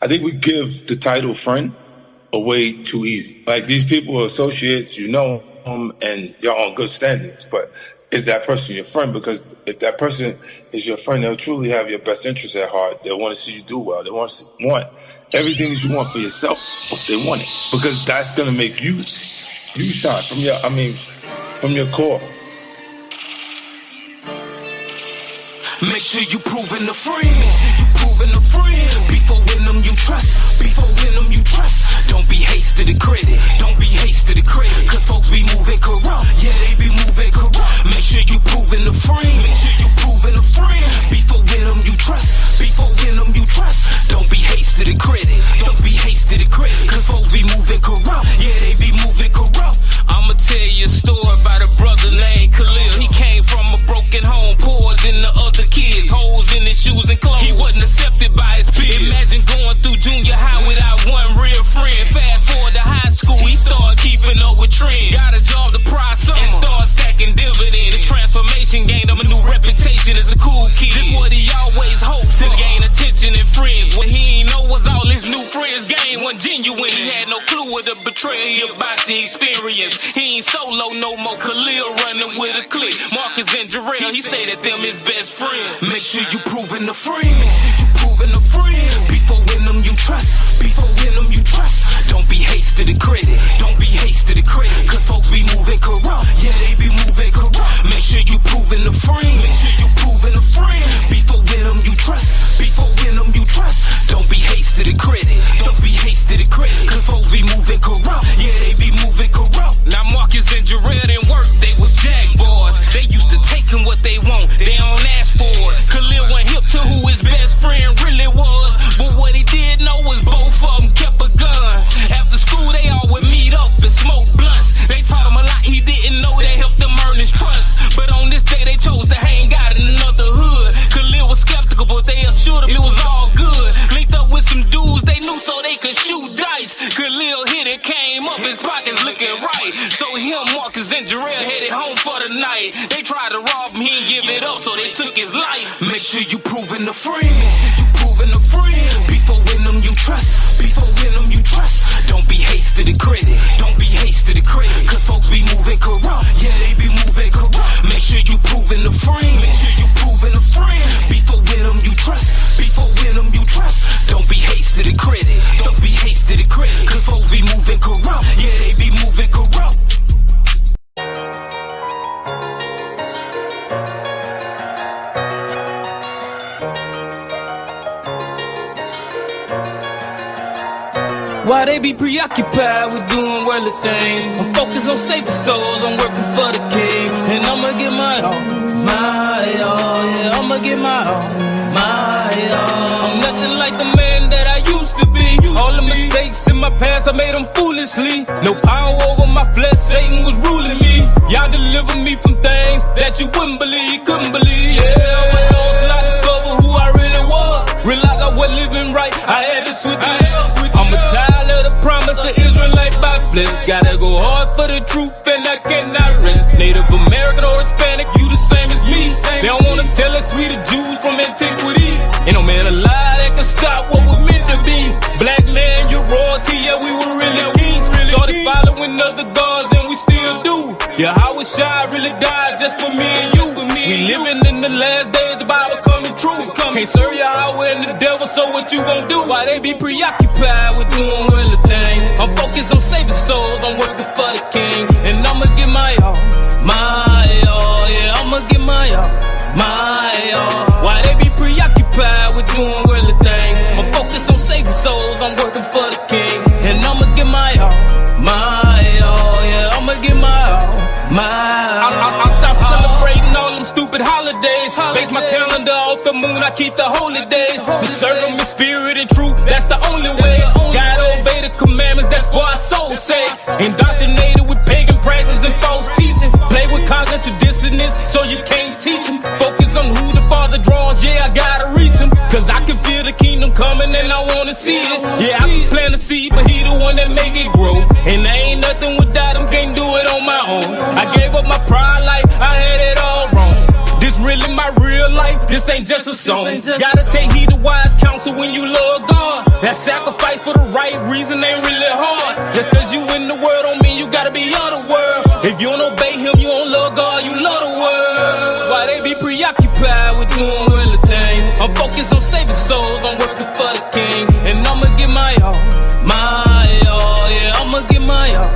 I think we give the title friend away too easy. Like, these people are associates, you know them, and you're on good standings. But is that person your friend? Because if that person is your friend, they'll truly have your best interest at heart. They'll want to see you do well. They want everything that you want for yourself if they want it. Because that's going to make you shine from your core. Make sure you proving the friend. Before in them you trust. Don't be hasty to credit. Cause folks be moving corrupt. Yeah, they be moving corrupt. Make sure you proving the friend. Before in them you trust. Don't be hasty to credit. Cause folks be moving corrupt. Yeah, they be moving corrupt. I'ma tell you a story about a brother named Khalil. He came from a broken home, poorer than the other kids. Holes in his shoes and clothes. He wasn't accepted by his peers. Imagine going through junior high without one real friend. Fast forward to high school, he started keeping up with trends. Got a job to pry summer and start stacking dividends. His transformation gained him a new reputation as a cool kid. This what he always hoped to gain attention and friends. What he ain't know was all his new friends gained wasn't genuine. He had no clue what the betrayal he about to experience. He ain't solo no more. Khalil running with a clique. Marcus and Jarrell, he say that them his best friends. Make sure you proving the friend. Before in them you trust. Don't be hasty to credit. Cause folks be moving corrupt. Yeah, they be moving corrupt. Make sure you proving the friend. Before in them you trust. Don't be hasty to credit. Cause folks be moving corrupt. Yeah, they be moving corrupt. Now Marcus and Jarrell didn't work. They was jag boys. They used to taking what they want. They don't ask for it. Khalil went hip to who his best friend really was. But what he did know was both of them kept a gun. After school they all would meet up and smoke blunts. They taught him a lot he didn't know. They helped him earn his trust. But on this day they chose to hang out in another hood. Khalil was skeptical, but they assured him it was all good. Linked up with some dudes they knew so they could shoot dice. Khalil hit it, came up, his pockets looking right. So him, Marcus, and Jarrell headed home for the night. They tried to rob him, he didn't give it up, so they took his life. Make sure you proving the friend. Before in them you trust. Don't be hasty to credit. Cause folks be moving corrupt. Yeah, they be moving corrupt. Make sure you proving the friend. Before in them you trust. Don't be hasty to credit. Cause folks be moving corrupt. Yeah, they be moving corrupt. Why they be preoccupied with doing worldly things? I'm focused on saving souls, I'm working for the king. And I'ma get my all, yeah, I'ma get my all. I'm nothing like the man that I used to be. All the mistakes in my past, I made them foolishly. No power over my flesh, Satan was ruling me. Y'all delivered me from things that you couldn't believe. Yeah, but those I discovered who I really was. Realized I wasn't living right, I had to switch it up. I'm a child of the promise of Israelite by flesh. Gotta go hard for the truth and I cannot rest. Native American or Hispanic, you the same as me. They don't wanna tell us we the Jews from antiquity. Ain't no man alive that can stop what we're meant to be. Black man, your royalty, yeah, we were really kings. Started following other gods and we still do. Yeah, how was I really died just for me and you. We living in the last days, the Bible coming true. Can't serve Yahweh and the devil, so what you gon' do? Why they be preoccupied with doing worldly things? I'm focused on saving souls, I'm working for the king. And I'ma get my all, yeah, I'ma get my all. Why they be preoccupied with doing worldly things? I'm focused on saving souls, I'm working for the king. And I'ma get my all, yeah, I'ma get my all. I'll stop celebrating all them stupid holidays. Base my calendar off the moon, I keep the holy days. To serve them in spirit and truth, that's the only way. Gotta obey the commandments, that's for our soul's sake. Indoctrinated with pagan practices and false teaching. Play with cognitive dissonance, so you can't teach them. Focus on who the Father draws, yeah, I gotta reach him. Cause I can feel the kingdom coming and I wanna see it. Yeah, I can plant a seed, but he the one that make it grow. And there ain't nothing without him, can't do it on my own. I gave up my pride life, I had it all wrong. This really my real life, this ain't just a song. Gotta say he the wise counsel when you love God. That sacrifice for the right reason ain't really hard. Just cause you in the world don't mean you gotta be on the world. If you don't obey him, you don't love God, you love the world. Why they be preoccupied with doing worldly things? I'm focused on saving souls, I'm working for the king. And I'ma give my all, yeah, I'ma give my all,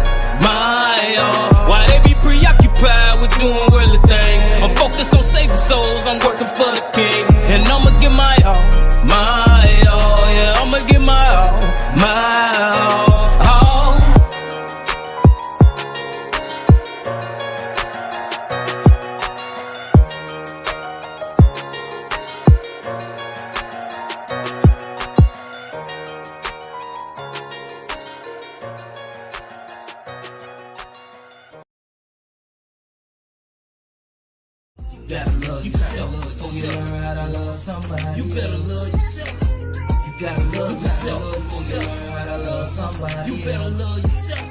Why they be preoccupied with doing worldly things? I'm focused on saving souls, I'm working for the king. And I'ma give my all, yeah, I'ma give my all, You gotta love yourself before you learn how to love somebody. You better love yourself. You gotta love yourself before you learn how to love somebody. You better love yourself.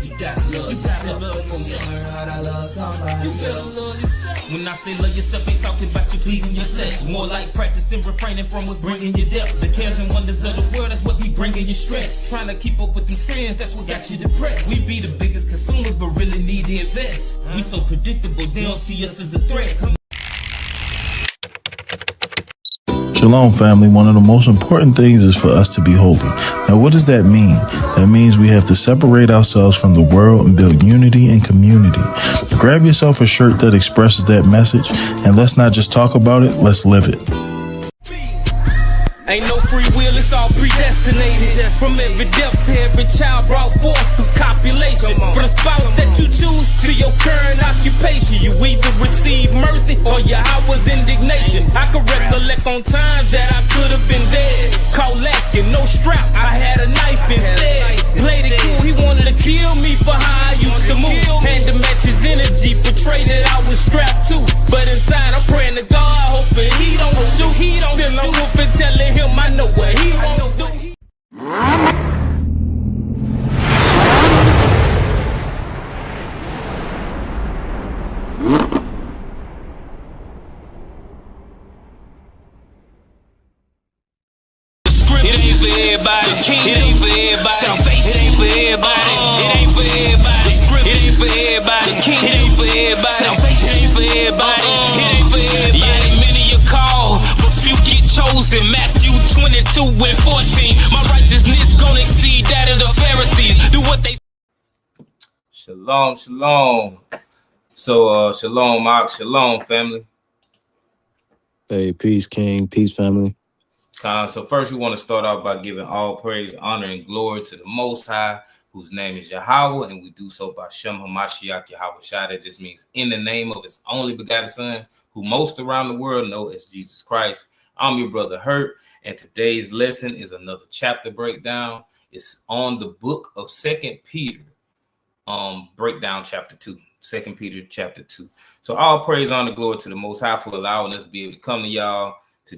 You gotta love yourself before you learn how to love somebody. You better love yourself. When I say love yourself, ain't talking about you pleasing your flesh. More like practicing refraining from what's bringing you depth. The cares and wonders of the world, that's what be bringing you stress. Trying to keep up with them trends, that's what got you depressed. We be the biggest consumers, but really need to invest. We so predictable, they don't see us as a threat. Shalom, family. One of the most important things is for us to be holy. Now, what does that mean? That means we have to separate ourselves from the world and build unity and community. Grab yourself a shirt that expresses that message, and let's not just talk about it, let's live it. Ain't no free will, it's all predestinated. From every death to every child brought forth through copulation. From the spouse that you choose to your current occupation, you either receive mercy or Yahweh's indignation. I can recollect on times that I could have been dead. Caught lacking, no strap, I had a knife instead. Played it cool, he wanted to kill me for how I used to move. Had to match his energy, portray that I was strapped too. But inside I'm praying to God, hoping he don't shoot. Then I'm whooping, telling him I know what he won't do. It ain't for everybody. It ain't for everybody. It ain't for everybody. It ain't for everybody. It ain't for everybody. It ain't for everybody. It ain't for everybody. It ain't for everybody. Yeah, many you call, but few get chosen. Matthew 22 and 14. My righteousness gonna exceed that of the Pharisees. Do what they. Shalom, shalom. So, shalom, Mark. Shalom, family. Hey, peace, King. Peace, family. So first, we want to start off by giving all praise, honor, and glory to the Most High, whose name is Yahweh, and we do so by Shem HaMashiach Yahweh Shai. That just means in the name of his only begotten Son, who most around the world know as Jesus Christ. I'm your brother Hurt, and today's lesson is another chapter breakdown. It's on the book of 2 Peter, breakdown chapter 2. 2 Peter chapter 2. So all praise, honor, glory to the Most High for allowing us to be able to come to y'all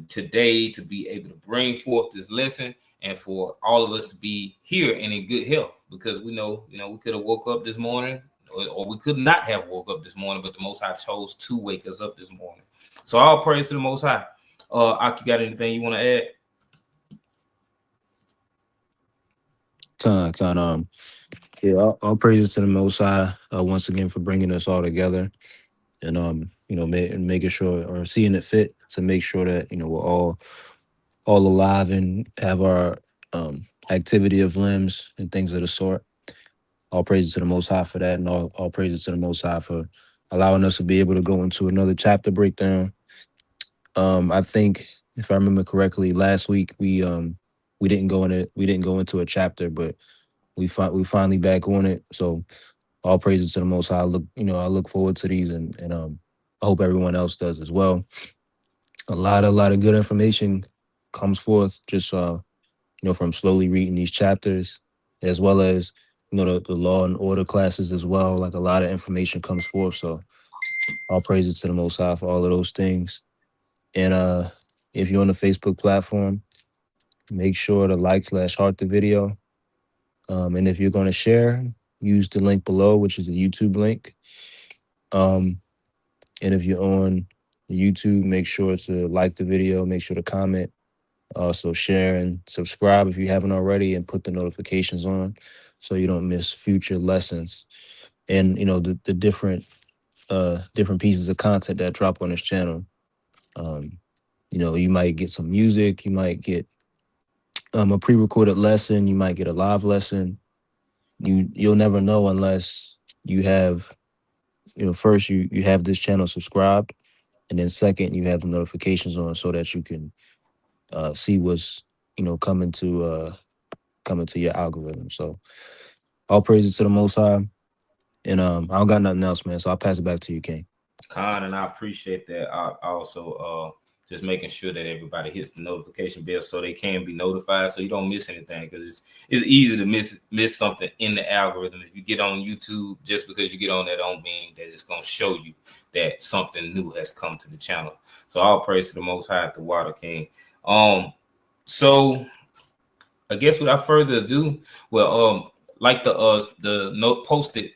today to be able to bring forth this lesson, and for all of us to be here and in good health, because we know, we could have woke up this morning or we could not have woke up this morning, but the Most High chose to wake us up this morning. So all praise to the Most High. Ak, you got anything you want to add? Yeah, all praises to the Most High once again for bringing us all together, and making sure, or seeing it fit to make sure that we're all alive and have our activity of limbs and things of the sort. All praises to the Most High for that, and all praises to the Most High for allowing us to be able to go into another chapter breakdown. I think, if I remember correctly, last week we didn't go into a chapter, but we finally back on it. So all praises to the Most High. I look forward to these, and I hope everyone else does as well. A lot of good information comes forth just from slowly reading these chapters, as well as the law and order classes as well. Like, a lot of information comes forth. So all praises to the Most High for all of those things. And if you're on the Facebook platform, make sure to like/heart the video. And if you're going to share, use the link below, which is the YouTube link. And if you're on YouTube, make sure to like the video, make sure to comment, Also share and subscribe if you haven't already, and put the notifications on so you don't miss future lessons and the different pieces of content that drop on this channel. You might get some music, you might get a pre-recorded lesson, you might get a live lesson. You'll never know unless you have, first you have this channel subscribed, and then second you have the notifications on so that you can see what's coming to your algorithm. So all praises to the Most High, and I don't got nothing else, man. So I'll pass it back to you, King. Khan, and I appreciate that. I also just making sure that everybody hits the notification bell so they can be notified, so you don't miss anything, because it's easy to miss something in the algorithm. If you get on YouTube, just because you get on that don't mean that it's gonna show you that something new has come to the channel. So all praise to the Most High, the Water King. So I guess without further ado, well, like the note posted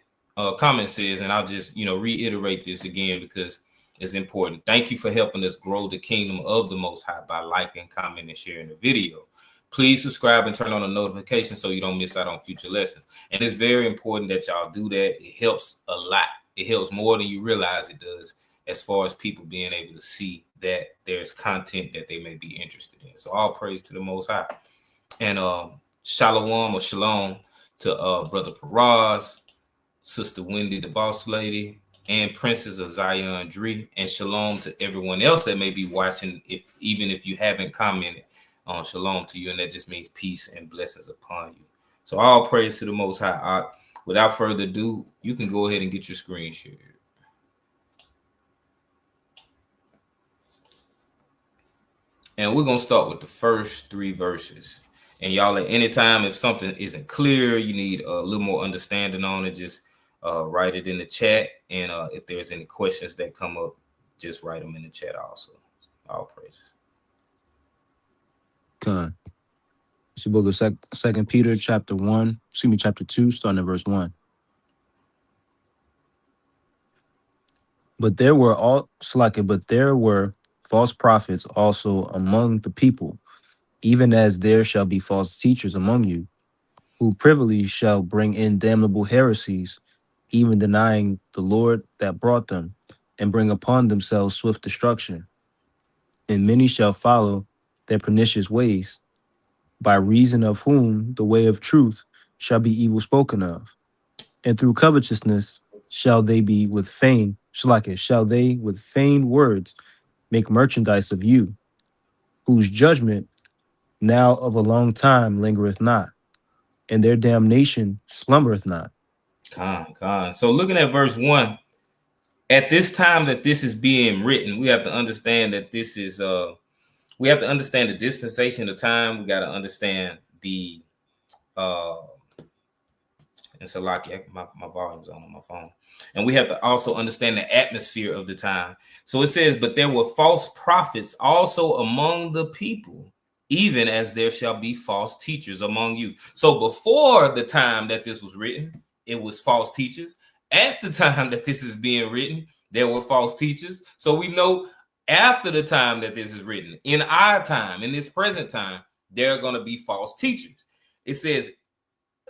comment says, and I'll just reiterate this again because it's important. Thank you for helping us grow the kingdom of the Most High by liking, commenting, and sharing the video. Please subscribe and turn on the notification so you don't miss out on future lessons. And it's very important that y'all do that. It helps a lot. It helps more than you realize it does, as far as people being able to see that there's content that they may be interested in. So all praise to the Most High. And shalom or shalom to Brother Paraz, Sister Wendy, the Boss Lady, and Princess of Zion Dree, and shalom to everyone else that may be watching, even if you haven't commented. Shalom to you, and that just means peace and blessings upon you. So all praise to the Most High. Without further ado, you can go ahead and get your screen shared. And we're going to start with the first 3 verses. And y'all, at any time, if something isn't clear, you need a little more understanding on it, just write it in the chat. And if there's any questions that come up, just write them in the chat also. All praises. Con. It's the book of 2 Peter, chapter 2, starting at verse 1. But there were false prophets also among the people, even as there shall be false teachers among you, who privily shall bring in damnable heresies, even denying the Lord that brought them, and bring upon themselves swift destruction. And many shall follow their pernicious ways, by reason of whom the way of truth shall be evil spoken of. And through covetousness shall they with feigned words make merchandise of you, whose judgment now of a long time lingereth not, and their damnation slumbereth not. Con. So looking at verse 1, at this time that this is being written, we have to understand that this is we have to understand the dispensation of time. We got to understand the and so like my volume's on my phone. And we have to also understand the atmosphere of the time. So it says, but there were false prophets also among the people, even as there shall be false teachers among you. So before the time that this was written, it was false teachers. At the time that this is being written, there were false teachers. So we know after the time that this is written, in our time, in this present time, there are going to be false teachers. It says,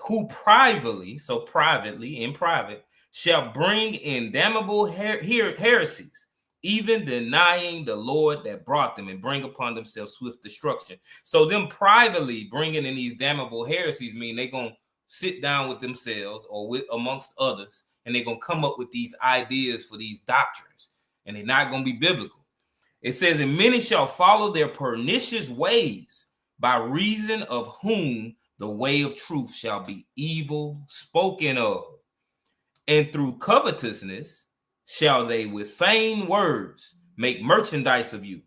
who privately, in private, shall bring in damnable heresies, even denying the Lord that brought them, and bring upon themselves swift destruction. So them privately bringing in these damnable heresies mean they're going to sit down with themselves or amongst others, and they're going to come up with these ideas for these doctrines, and they're not going to be biblical. It says, and many shall follow their pernicious ways, by reason of whom the way of truth shall be evil spoken of. And through covetousness shall they with feigned words make merchandise of you,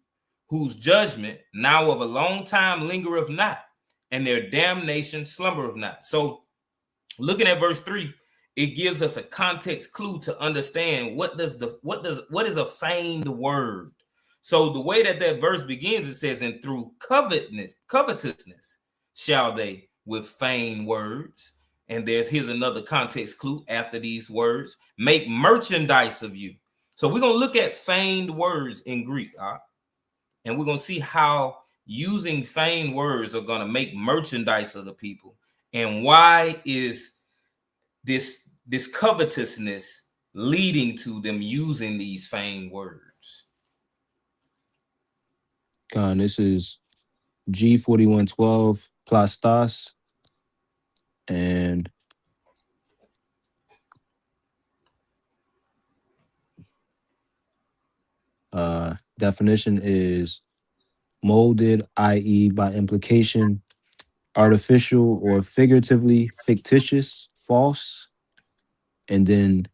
whose judgment now of a long time lingereth not, and their damnation slumbereth not. So looking at verse 3, it gives us a context clue to understand what is a feigned word. So the way that verse begins, it says, and through covetousness shall they with feigned words. And here's another context clue after these words, make merchandise of you. So we're going to look at feigned words in Greek, and we're going to see how using feigned words are going to make merchandise of the people? And why is this covetousness leading to them using these feigned words? Con, this is G4112 plastas, and definition is molded, i.e., by implication, artificial or figuratively fictitious, false. And then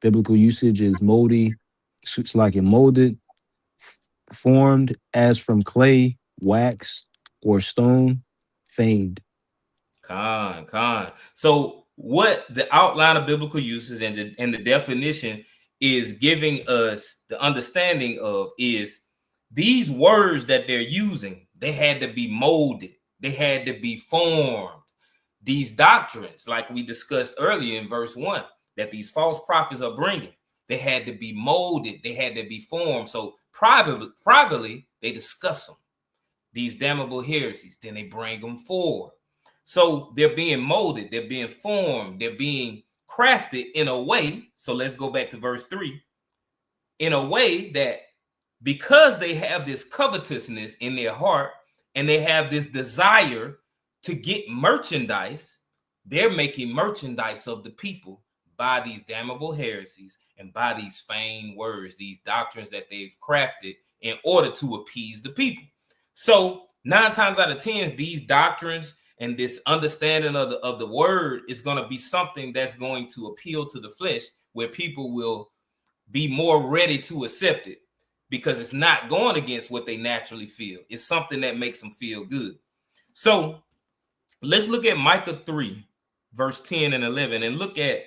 biblical usage is moldy, it's like it molded, formed as from clay, wax, or stone, feigned. Con. So what the outline of biblical uses and the definition is giving us the understanding of is these words that they're using, they had to be molded, they had to be formed. These doctrines, like we discussed earlier in verse 1, that these false prophets are bringing, they had to be molded, they had to be formed. So privately they discuss them, these damnable heresies, then they bring them forward. So they're being molded, they're being formed, they're being crafted in a way. So let's go back to verse 3. In a way that because they have this covetousness in their heart and they have this desire to get merchandise, they're making merchandise of the people by these damnable heresies and by these feigned words, these doctrines that they've crafted in order to appease the people. So 9 times out of 10, these doctrines and this understanding of the word is going to be something that's going to appeal to the flesh, where people will be more ready to accept it because it's not going against what they naturally feel. It's something that makes them feel good. So let's look at Micah 3, verse 10 and 11, and look at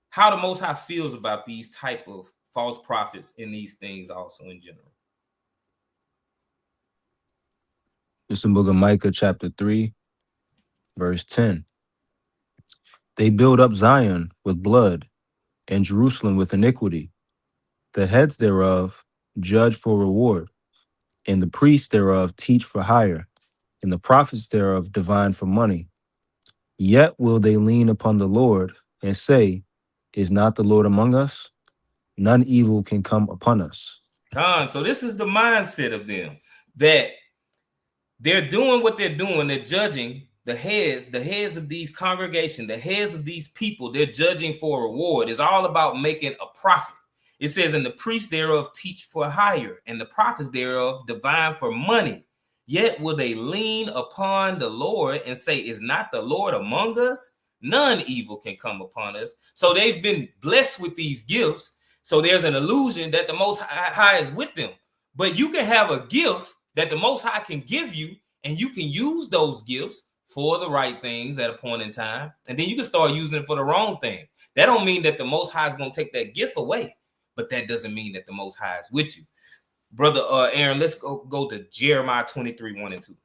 how the Most High feels about these type of false prophets in these things also in general. It's the book of Micah, chapter 3, verse 10. They build up Zion with blood and Jerusalem with iniquity. The heads thereof judge for reward, and the priests thereof teach for hire, and the prophets thereof divine for money. Yet will they lean upon the Lord and say, is not the Lord among us? None evil can come upon us. So this is the mindset of them, that they're doing what they're doing. They're judging the heads of these congregations, the heads of these people. They're judging for a reward. It's all about making a profit. It says, and the priests thereof teach for hire, and the prophets thereof divine for money. Yet will they lean upon the Lord and say, is not the Lord among us? None evil can come upon us. So they've been blessed with these gifts. So there's an illusion that the Most High is with them. But you can have a gift that the Most High can give you, and you can use those gifts for the right things at a point in time. And then you can start using it for the wrong thing. That don't mean that the Most High is going to take that gift away. But that doesn't mean that the Most High is with you. Brother Aaron, let's go to Jeremiah 23, 1 and 2.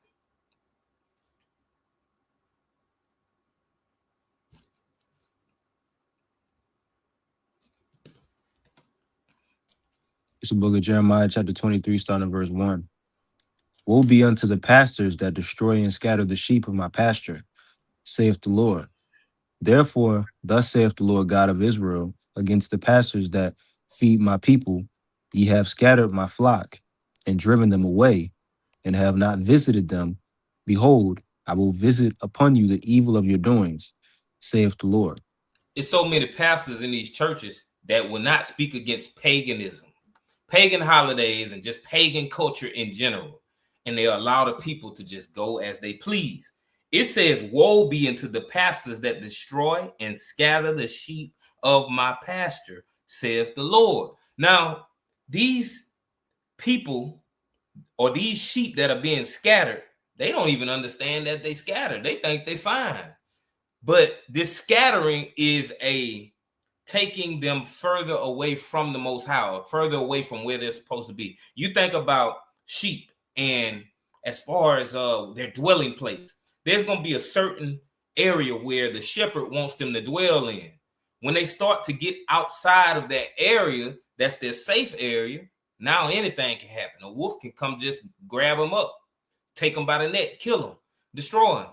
It's the book of Jeremiah, chapter 23, starting verse 1. Woe be unto the pastors that destroy and scatter the sheep of my pasture, saith the Lord. Therefore, thus saith the Lord God of Israel, against the pastors that feed my people, ye have scattered my flock, and driven them away, and have not visited them. Behold, I will visit upon you the evil of your doings, saith the Lord. It's so many pastors in these churches that will not speak against paganism, pagan holidays, and just pagan culture in general. And they allow the people to just go as they please. It says, woe be unto the pastors that destroy and scatter the sheep of my pasture, saith the Lord. Now, these people or these sheep that are being scattered, they don't even understand that they scattered. They think they're fine. But this scattering is a taking them further away from the Most High, further away from where they're supposed to be. You think about sheep, and as far as their dwelling place, there's going to be a certain area where the shepherd wants them to dwell in. When they start to get outside of that area, that's their safe area, now anything can happen. A wolf can come just grab them up, take them by the neck, kill them, destroy them.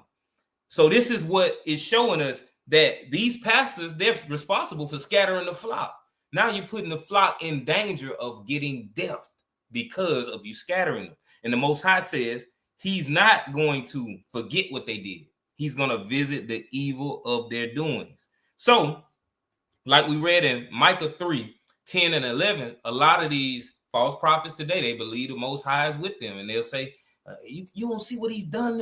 So this is what is showing us that these pastors, they're responsible for scattering the flock. Now you're putting the flock in danger of getting death because of you scattering them. And the Most High says he's not going to forget what they did. He's going to visit the evil of their doings. So, like we read in Micah 3:10 and 11, a lot of these false prophets today, they believe the Most High is with them. And they'll say, you don't see what he's done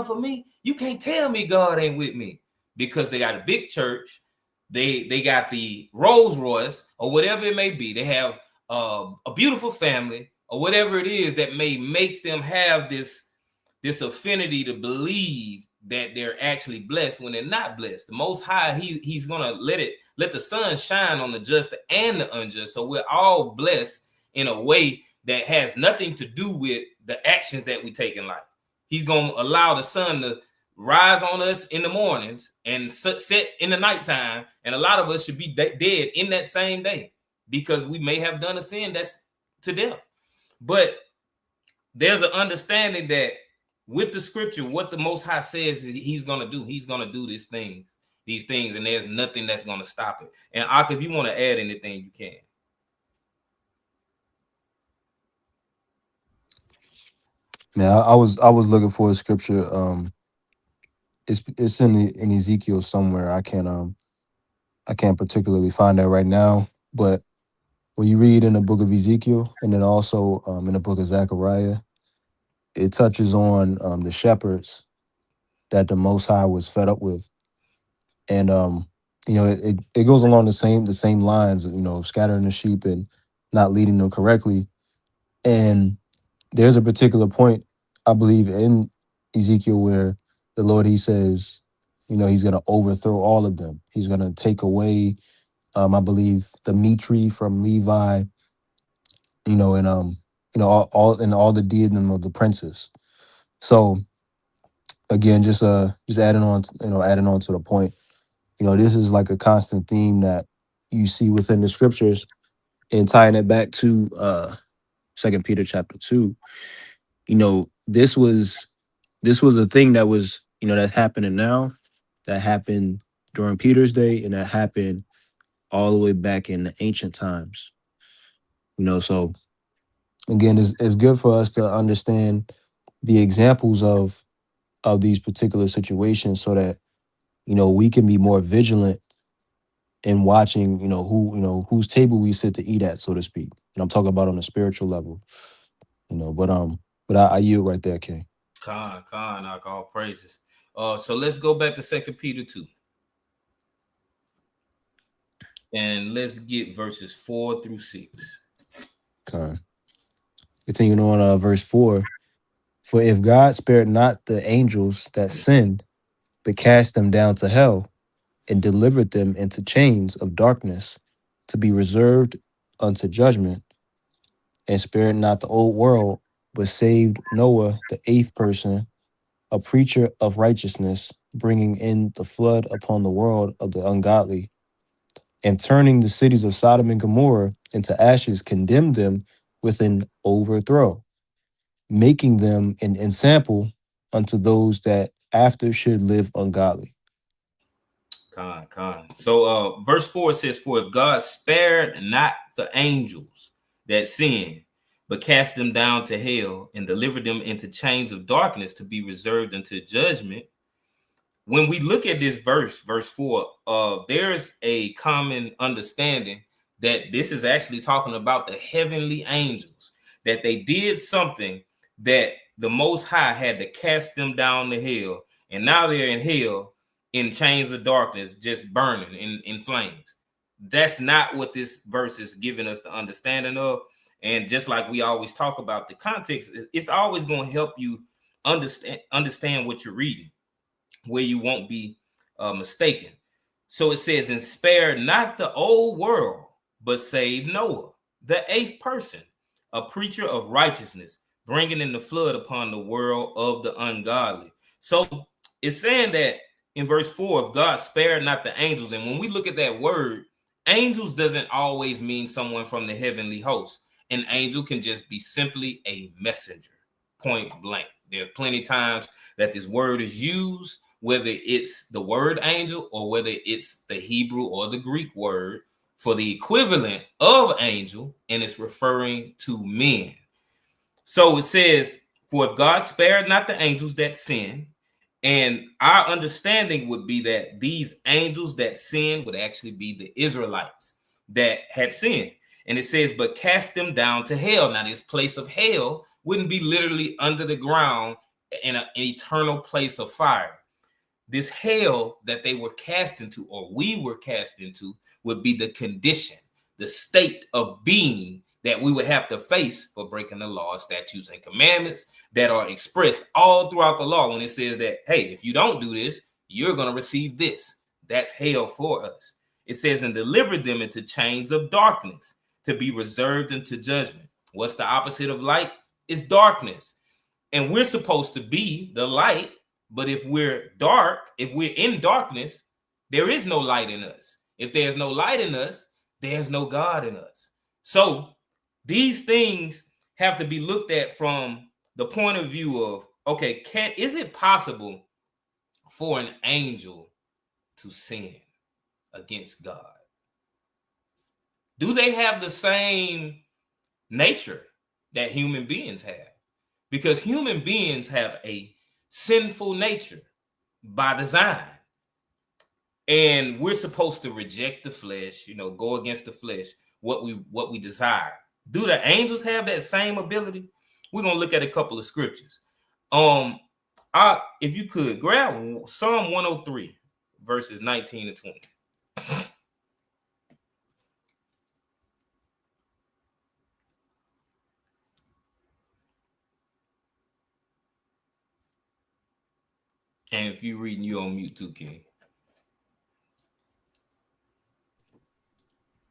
for me? You can't tell me God ain't with me. Because they got a big church. They got the Rolls Royce or whatever it may be. They have a beautiful family or whatever it is that may make them have this affinity to believe that they're actually blessed when they're not blessed. The Most High, he's gonna let the sun shine on the just and the unjust. So we're all blessed in a way that has nothing to do with the actions that we take in life. He's gonna allow the sun to rise on us in the mornings and set in the nighttime, and a lot of us should be dead in that same day because we may have done a sin that's to death. But there's an understanding that with the scripture, what the Most High says is he's going to do. He's going to do these things, and there's nothing that's going to stop it. And Ak, if you want to add anything, you can. Yeah, I was looking for a scripture. It's in Ezekiel somewhere. I can't particularly find that right now. But when you read in the book of Ezekiel and then also in the book of Zechariah, it touches on the shepherds that the Most High was fed up with, and it goes along the same lines, scattering the sheep and not leading them correctly. And there's a particular point, I believe, in Ezekiel where the Lord, he says, he's going to overthrow all of them. He's going to take away, I believe, the meat tree from Levi, and all the diadem of the princes. So again, just adding on to the point, this is like a constant theme that you see within the scriptures, and tying it back to 2 Peter chapter 2. This was a thing that was, that's happening now, that happened during Peter's day, and that happened all the way back in the ancient times. So again, it's good for us to understand the examples of these particular situations so that, we can be more vigilant in watching, whose table we sit to eat at, so to speak. And I'm talking about on a spiritual level, but I yield right there, King. Khan, all praises. So let's go back to 2 Peter 2. And let's get verses 4 through 6. Khan. Continuing on verse 4. For if God spared not the angels that sinned, but cast them down to hell, and delivered them into chains of darkness, to be reserved unto judgment, and spared not the old world, but saved Noah, the eighth person, a preacher of righteousness, bringing in the flood upon the world of the ungodly, and turning the cities of Sodom and Gomorrah into ashes, condemned them with an overthrow, making them an ensample unto those that after should live ungodly. Khan. So verse 4 says, for if God spared not the angels that sinned, but cast them down to hell and delivered them into chains of darkness to be reserved unto judgment. When we look at this verse 4, there's a common understanding that this is actually talking about the heavenly angels, that they did something that the Most High had to cast them down to hell, and now they're in hell in chains of darkness, just burning in flames. That's not what this verse is giving us the understanding of. And just like we always talk about, the context, it's always going to help you understand what you're reading, where you won't be mistaken. So it says, and spared not the old world, but saved Noah, the eighth person, a preacher of righteousness, bringing in the flood upon the world of the ungodly. So it's saying that in verse 4, if God spared not the angels, and when we look at that word, angels doesn't always mean someone from the heavenly host. An angel can just be simply a messenger, point blank. There are plenty of times that this word is used, whether it's the word angel or whether it's the Hebrew or the Greek word for the equivalent of angel, and it's referring to men. So it says, for if God spared not the angels that sin, and our understanding would be that these angels that sin would actually be the Israelites that had sinned. And it says, but cast them down to hell. Now, this place of hell wouldn't be literally under the ground in an eternal place of fire. This hell that they were cast into, or we were cast into, would be the condition, the state of being that we would have to face for breaking the law, statutes, and commandments that are expressed all throughout the law when it says that, hey, if you don't do this, you're going to receive this. That's hell for us. It says, and delivered them into chains of darkness to be reserved unto judgment. What's the opposite of light? It's darkness. And we're supposed to be the light, but if we're dark, if we're in darkness, there is no light in us. If there's no light in us, there's no God in us. So these things have to be looked at from the point of view of, okay, is it possible for an angel to sin against God? Do they have the same nature that human beings have? Because human beings have a sinful nature by design. And we're supposed to reject the flesh, go against the flesh, what we desire. Do the angels have that same ability? We're going to look at a couple of scriptures. If you could, grab Psalm 103, verses 19 to 20. And if you're reading, you're on mute too, King.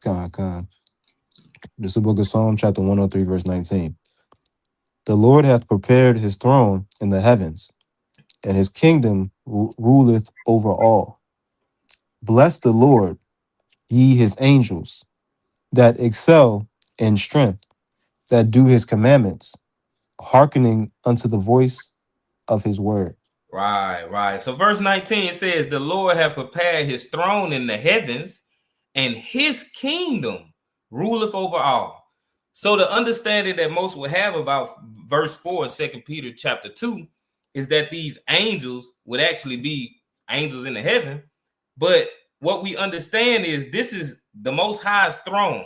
God. This is the book of Psalm, chapter 103, verse 19. The Lord hath prepared his throne in the heavens, and his kingdom ruleth over all. Bless the Lord, ye his angels, that excel in strength, that do his commandments, hearkening unto the voice of his word. Right. So verse 19 says, the Lord hath prepared his throne in the heavens, and his kingdom ruleth over all. So the understanding that most will have about verse 4 in 2 Peter chapter 2 is that these angels would actually be angels in the heaven. But what we understand is this is the Most High's throne.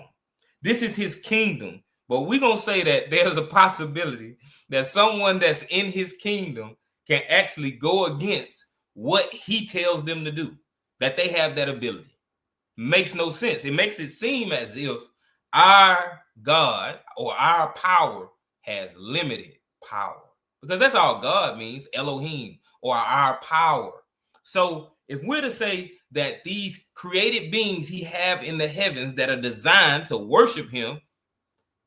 This is his kingdom. But we're going to say that there's a possibility that someone that's in his kingdom can actually go against what he tells them to do, that they have that ability. Makes no sense. It makes it seem as if our God or our power has limited power, because that's all God means, Elohim, or our power. So if we're to say that these created beings he have in the heavens that are designed to worship him,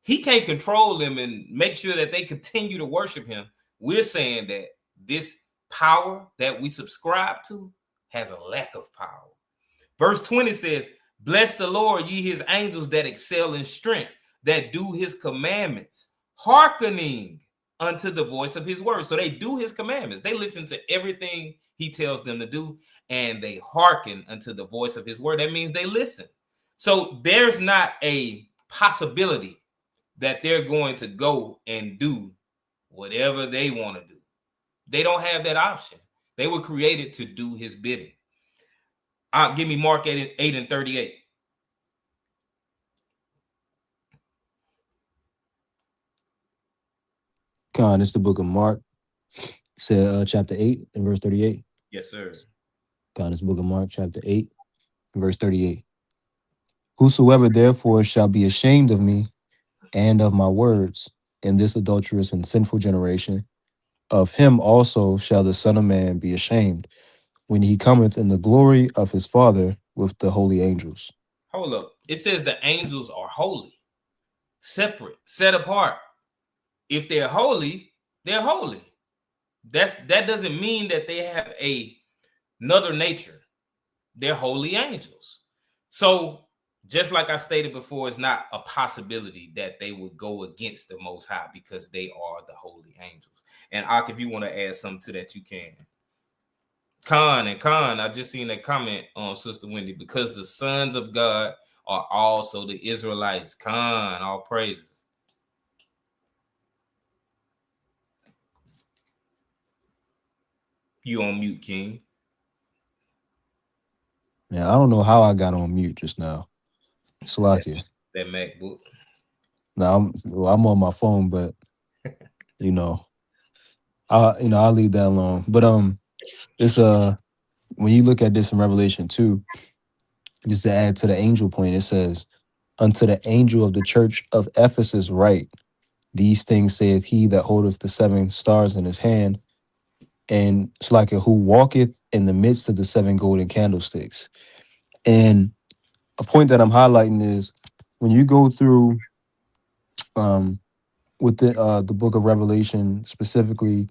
he can't control them and make sure that they continue to worship him. We're saying that this power that we subscribe to has a lack of power. Verse 20 says, bless the Lord, ye his angels that excel in strength, that do his commandments, hearkening unto the voice of his word. So they do his commandments. They listen to everything he tells them to do, and they hearken unto the voice of his word. That means they listen. So there's not a possibility that they're going to go and do whatever they want to do. They don't have that option. They were created to do his bidding. Give me Mark 8 and 38. God, it's the book of Mark, chapter 8 and verse 38. Yes, sir. God, it's the book of Mark, chapter 8 and verse 38. Whosoever therefore shall be ashamed of me and of my words in this adulterous and sinful generation, of him also shall the Son of Man be ashamed when he cometh in the glory of his Father with the holy angels. Hold up. It says the angels are holy, separate, set apart. If they're holy, they're holy. That doesn't mean that they have another nature. They're holy angels. So Just like I stated before, it's not a possibility that they would go against the Most High because they are the holy angels. And Ak, if you want to add something to that, you can. Khan, I just seen a comment on Sister Wendy, because the sons of God are also the Israelites. Khan, all praises. You on mute, King. Yeah, I don't know how I got on mute just now. Salakia. That MacBook. No, I'm on my phone, but I'll leave that alone. But it's when you look at this in Revelation 2, just to add to the angel point, it says, "Unto the angel of the church of Ephesus write, these things saith he that holdeth the 7 stars in his hand, and Salakia, who walketh in the midst of the 7 golden candlesticks." And a point that I'm highlighting is when you go through with the book of Revelation, specifically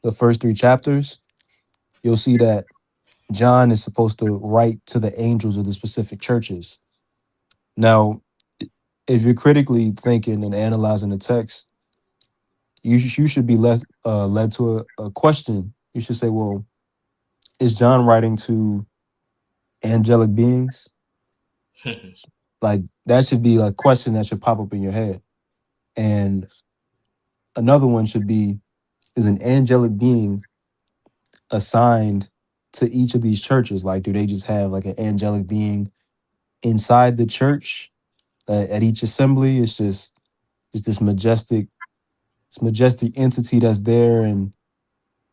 the first 3 chapters, you'll see that John is supposed to write to the angels of the specific churches. Now, if you're critically thinking and analyzing the text, you should be led to a question. You should say, well, is John writing to angelic beings? Like, that should be a question that should pop up in your head. And another one should be, is an angelic being assigned to each of these churches? Like, do they just have like an angelic being inside the church at each assembly? It's this majestic entity that's there, and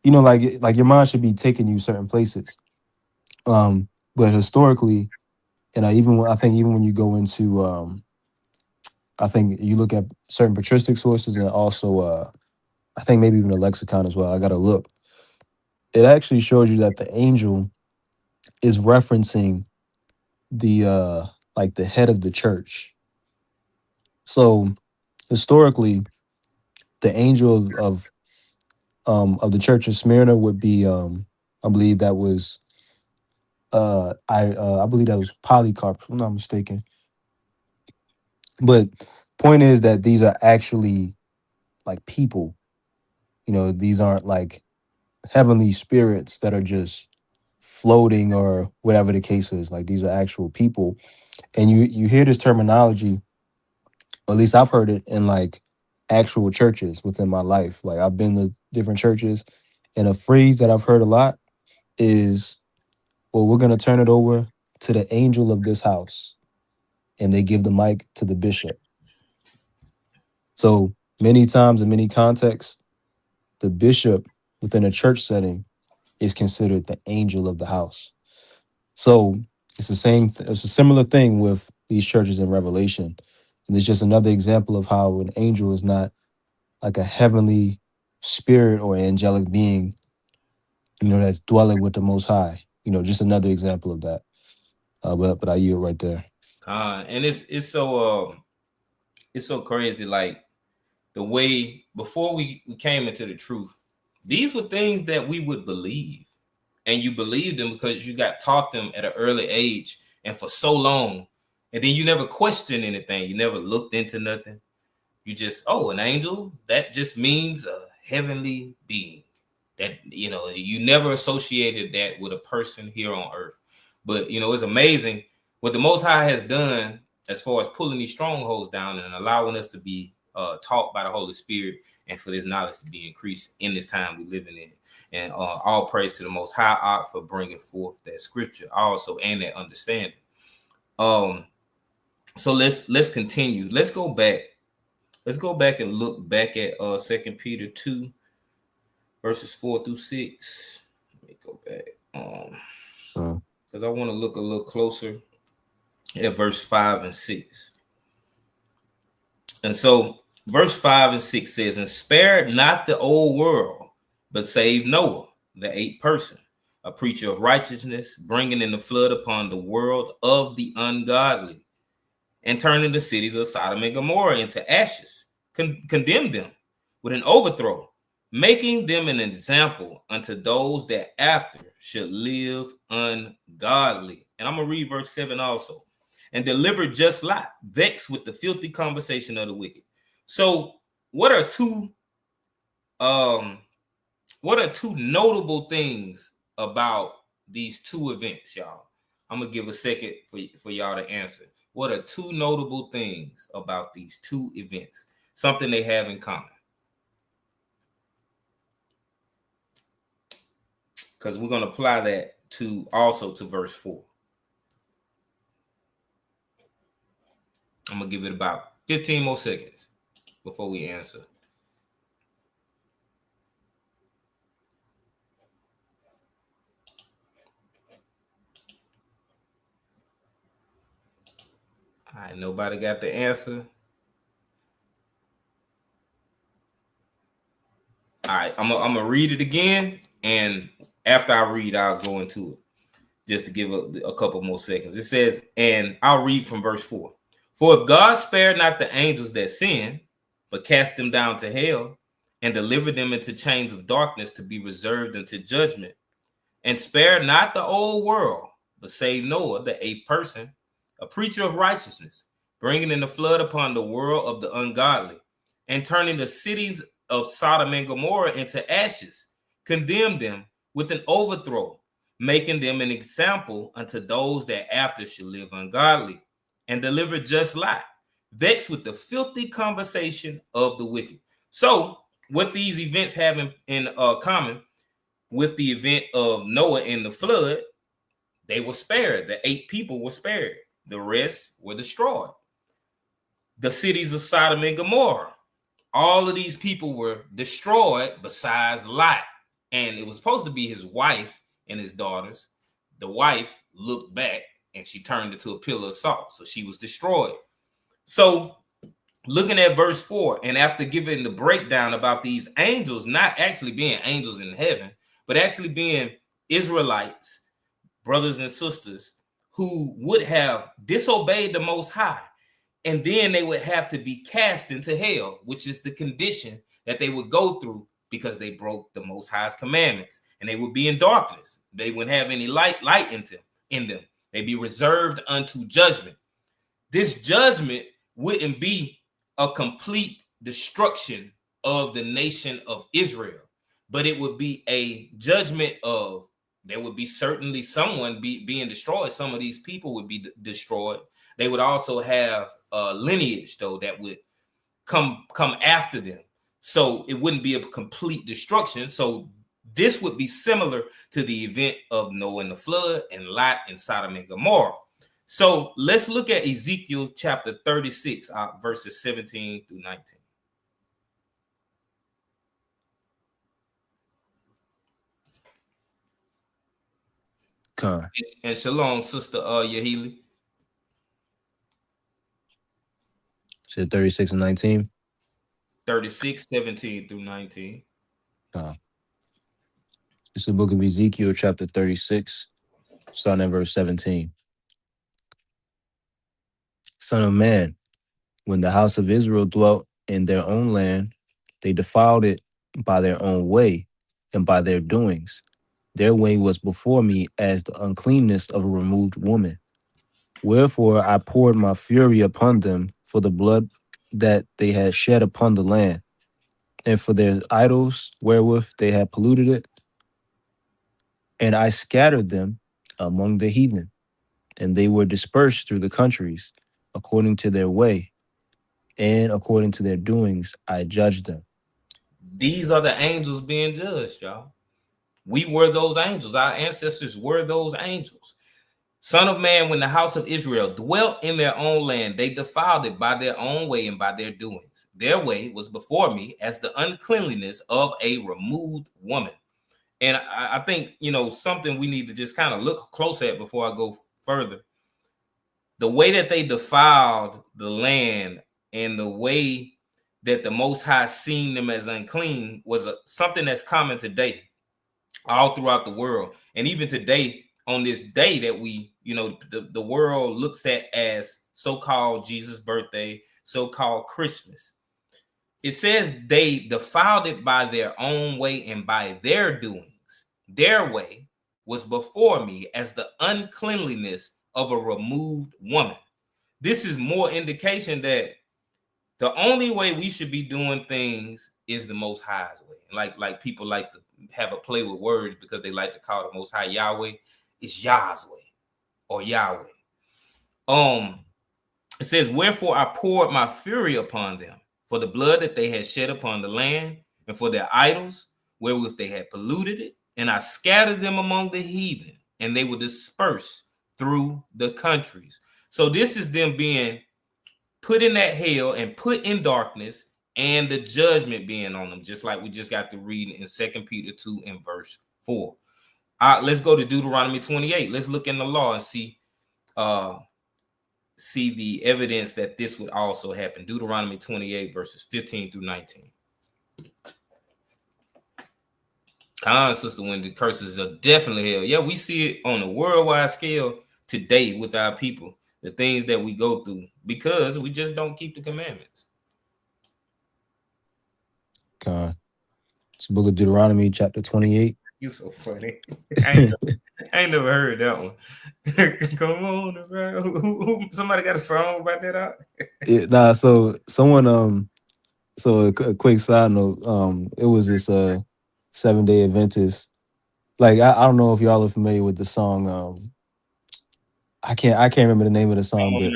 like your mind should be taking you certain places. But historically, and I think even when you go into I think you look at certain patristic sources, and also I think maybe even a lexicon as well. I gotta look. It actually shows you that the angel is referencing the like the head of the church. So historically, the angel of the church of Smyrna would be I believe that was I believe that was Polycarp, if I'm not mistaken. But point is that these are actually like people. These aren't like heavenly spirits that are just floating or whatever the case is. Like, these are actual people. And you hear this terminology, or at least I've heard it in like actual churches within my life. Like, I've been to different churches, and a phrase that I've heard a lot is, well, we're going to turn it over to the angel of this house. And they give the mic to the bishop. So many times in many contexts, the bishop within a church setting is considered the angel of the house. So it's it's a similar thing with these churches in Revelation. And it's just another example of how an angel is not like a heavenly spirit or angelic being, that's dwelling with the Most High. Just another example of that. But I yield right there. And it's so crazy. Like, the way before we came into the truth, these were things that we would believe, and you believed them because you got taught them at an early age and for so long, and then you never questioned anything. You never looked into nothing. You just, an angel, that just means a heavenly being. That, you never associated that with a person here on earth. But it's amazing what the Most High has done as far as pulling these strongholds down and allowing us to be taught by the Holy Spirit, and for this knowledge to be increased in this time we living in. And all praise to the Most High for bringing forth that scripture also and that understanding. So let's continue. Let's go back and look back at 2 Peter 2 verses 4-6. Let me go back because I want to look a little closer at verse 5 and 6. And so verse 5 and 6 says, "And spared not the old world, but saved Noah, the 8th person, a preacher of righteousness, bringing in the flood upon the world of the ungodly, and turning the cities of Sodom and Gomorrah into ashes, condemned them with an overthrow, making them an example unto those that after should live ungodly." And I'm going to read verse 7 also. and deliver just Lot, vexed with the filthy conversation of the wicked. So what are two notable things about these two events, y'all? I'm gonna give a second for y'all to answer. What are two notable things about these two events? Something they have in common. Because we're gonna apply that to verse 4. I'm gonna give it about 15 more seconds before we answer. All right, nobody got the answer. All right, I'm gonna read it again, and after I read, I'll go into it just to give a couple more seconds. It says, and I'll read from verse 4. For if God spared not the angels that sinned, but cast them down to hell and delivered them into chains of darkness to be reserved unto judgment, and spared not the old world, but saved Noah, the 8th person, a preacher of righteousness, bringing in the flood upon the world of the ungodly, and turning the cities of Sodom and Gomorrah into ashes, condemned them with an overthrow, making them an example unto those that after should live ungodly, and deliver just Lot, vexed with the filthy conversation of the wicked. So what these events have in common with the event of Noah and the flood, they were spared. The 8 people were spared. The rest were destroyed. The cities of Sodom and Gomorrah, all of these people were destroyed besides Lot. And it was supposed to be his wife and his daughters. The wife looked back and she turned into a pillar of salt. So she was destroyed. So looking at verse 4, and after giving the breakdown about these angels not actually being angels in heaven, but actually being Israelites, brothers and sisters, who would have disobeyed the Most High, and then they would have to be cast into hell, which is the condition that they would go through because they broke the Most High's commandments, and they would be in darkness. They wouldn't have any light in them. They'd be reserved unto judgment. This judgment wouldn't be a complete destruction of the nation of Israel, but it would be a judgment of, there would be certainly someone being destroyed. Some of these people would be destroyed. They would also have a lineage, though, that would come after them. So it wouldn't be a complete destruction. So this would be similar to the event of Noah and the flood and Lot and Sodom and Gomorrah. So let's look at Ezekiel chapter 36, verses 17 through 19. And shalom, sister Yahili. Said 36 and 19. 36, 17 through 19. It's the book of Ezekiel, chapter 36, starting at verse 17. Son of man, when the house of Israel dwelt in their own land, they defiled it by their own way and by their doings. Their way was before me as the uncleanness of a removed woman. Wherefore I poured my fury upon them for the blood that they had shed upon the land, and for their idols wherewith they had polluted it. And I scattered them among the heathen, and they were dispersed through the countries, according to their way, and according to their doings I judged them. These are the angels being judged, y'all. We were those angels. Our ancestors were those angels. Son of man, when the house of Israel dwelt in their own land, they defiled it by their own way and by their doings. Their way was before me as the uncleanliness of a removed woman. And I think, something we need to just kind of look close at before I go further. The way that they defiled the land and the way that the Most High seen them as unclean was something that's common today all throughout the world. And even today, on this day that we, the world looks at as so-called Jesus' birthday, so-called Christmas. It says they defiled it by their own way and by their doings. Their way was before me as the uncleanliness of a removed woman. this is more indication that the only way we should be doing things is the Most High's way. Like people like to have a play with words because they like to call the Most High Yahweh. It's Yah's way or Yahweh. It says, wherefore I poured my fury upon them for the blood that they had shed upon the land and for their idols wherewith they had polluted it. And I scattered them among the heathen, and they were dispersed through the countries. So this is them being put in that hell and put in darkness, and the judgment being on them, just like we just got to read in 2 Peter 2 and verse 4. Let's go to Deuteronomy 28. Let's look in the law and see the evidence that this would also happen. Deuteronomy 28 verses 15 through 19. Sister Wendy, curses are definitely hell. Yeah, we see it on a worldwide scale today with our people, the things that we go through because we just don't keep the commandments. God. It's the book of Deuteronomy, chapter 28. You so funny. I ain't never heard that one. Come on, bro. Somebody got a song about that out? So someone so a quick side note, it was this 7-day Adventist. Like I don't know if y'all are familiar with the song. I can't remember the name of the song, but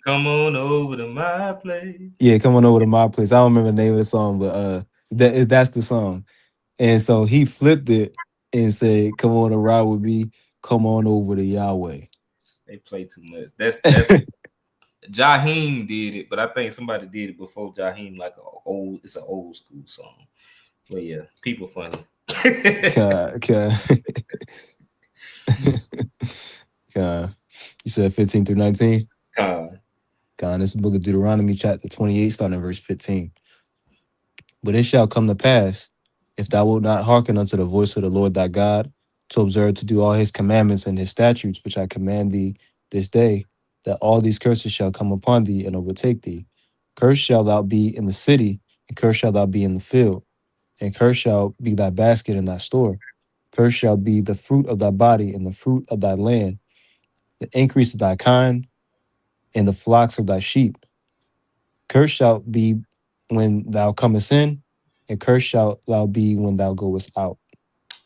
come on over to my place. Yeah, come on over to my place. I don't remember the name of the song, but that's the song. And so he flipped it and said, "Come on and ride with me. Come on over to Yahweh." They play too much. That's Jaheim did it, but I think somebody did it before Jaheim, like it's an old school song. But yeah, people funny. God. You said 15 through 19? God, this is the book of Deuteronomy, chapter 28, starting in verse 15. But it shall come to pass, if thou wilt not hearken unto the voice of the Lord thy God, to observe to do all his commandments and his statutes, which I command thee this day, that all these curses shall come upon thee and overtake thee. Cursed shall thou be in the city, and cursed shall thou be in the field, and cursed shall be thy basket and thy store. Cursed shall be the fruit of thy body and the fruit of thy land, the increase of thy kind, and the flocks of thy sheep. Cursed shall be when thou comest in, and cursed shalt thou be when thou goest out.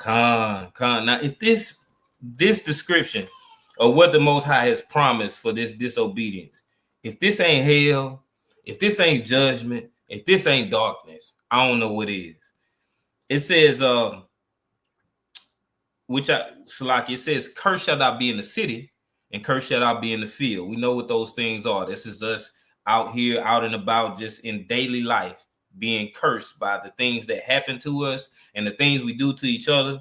Now, if this description of what the Most High has promised for this disobedience, if this ain't hell, if this ain't judgment, if this ain't darkness, I don't know what is. It says, it says, cursed shall thou be in the city, and cursed shall thou be in the field. We know what those things are. This is us out here, out and about, just in daily life, being cursed by the things that happen to us and the things we do to each other.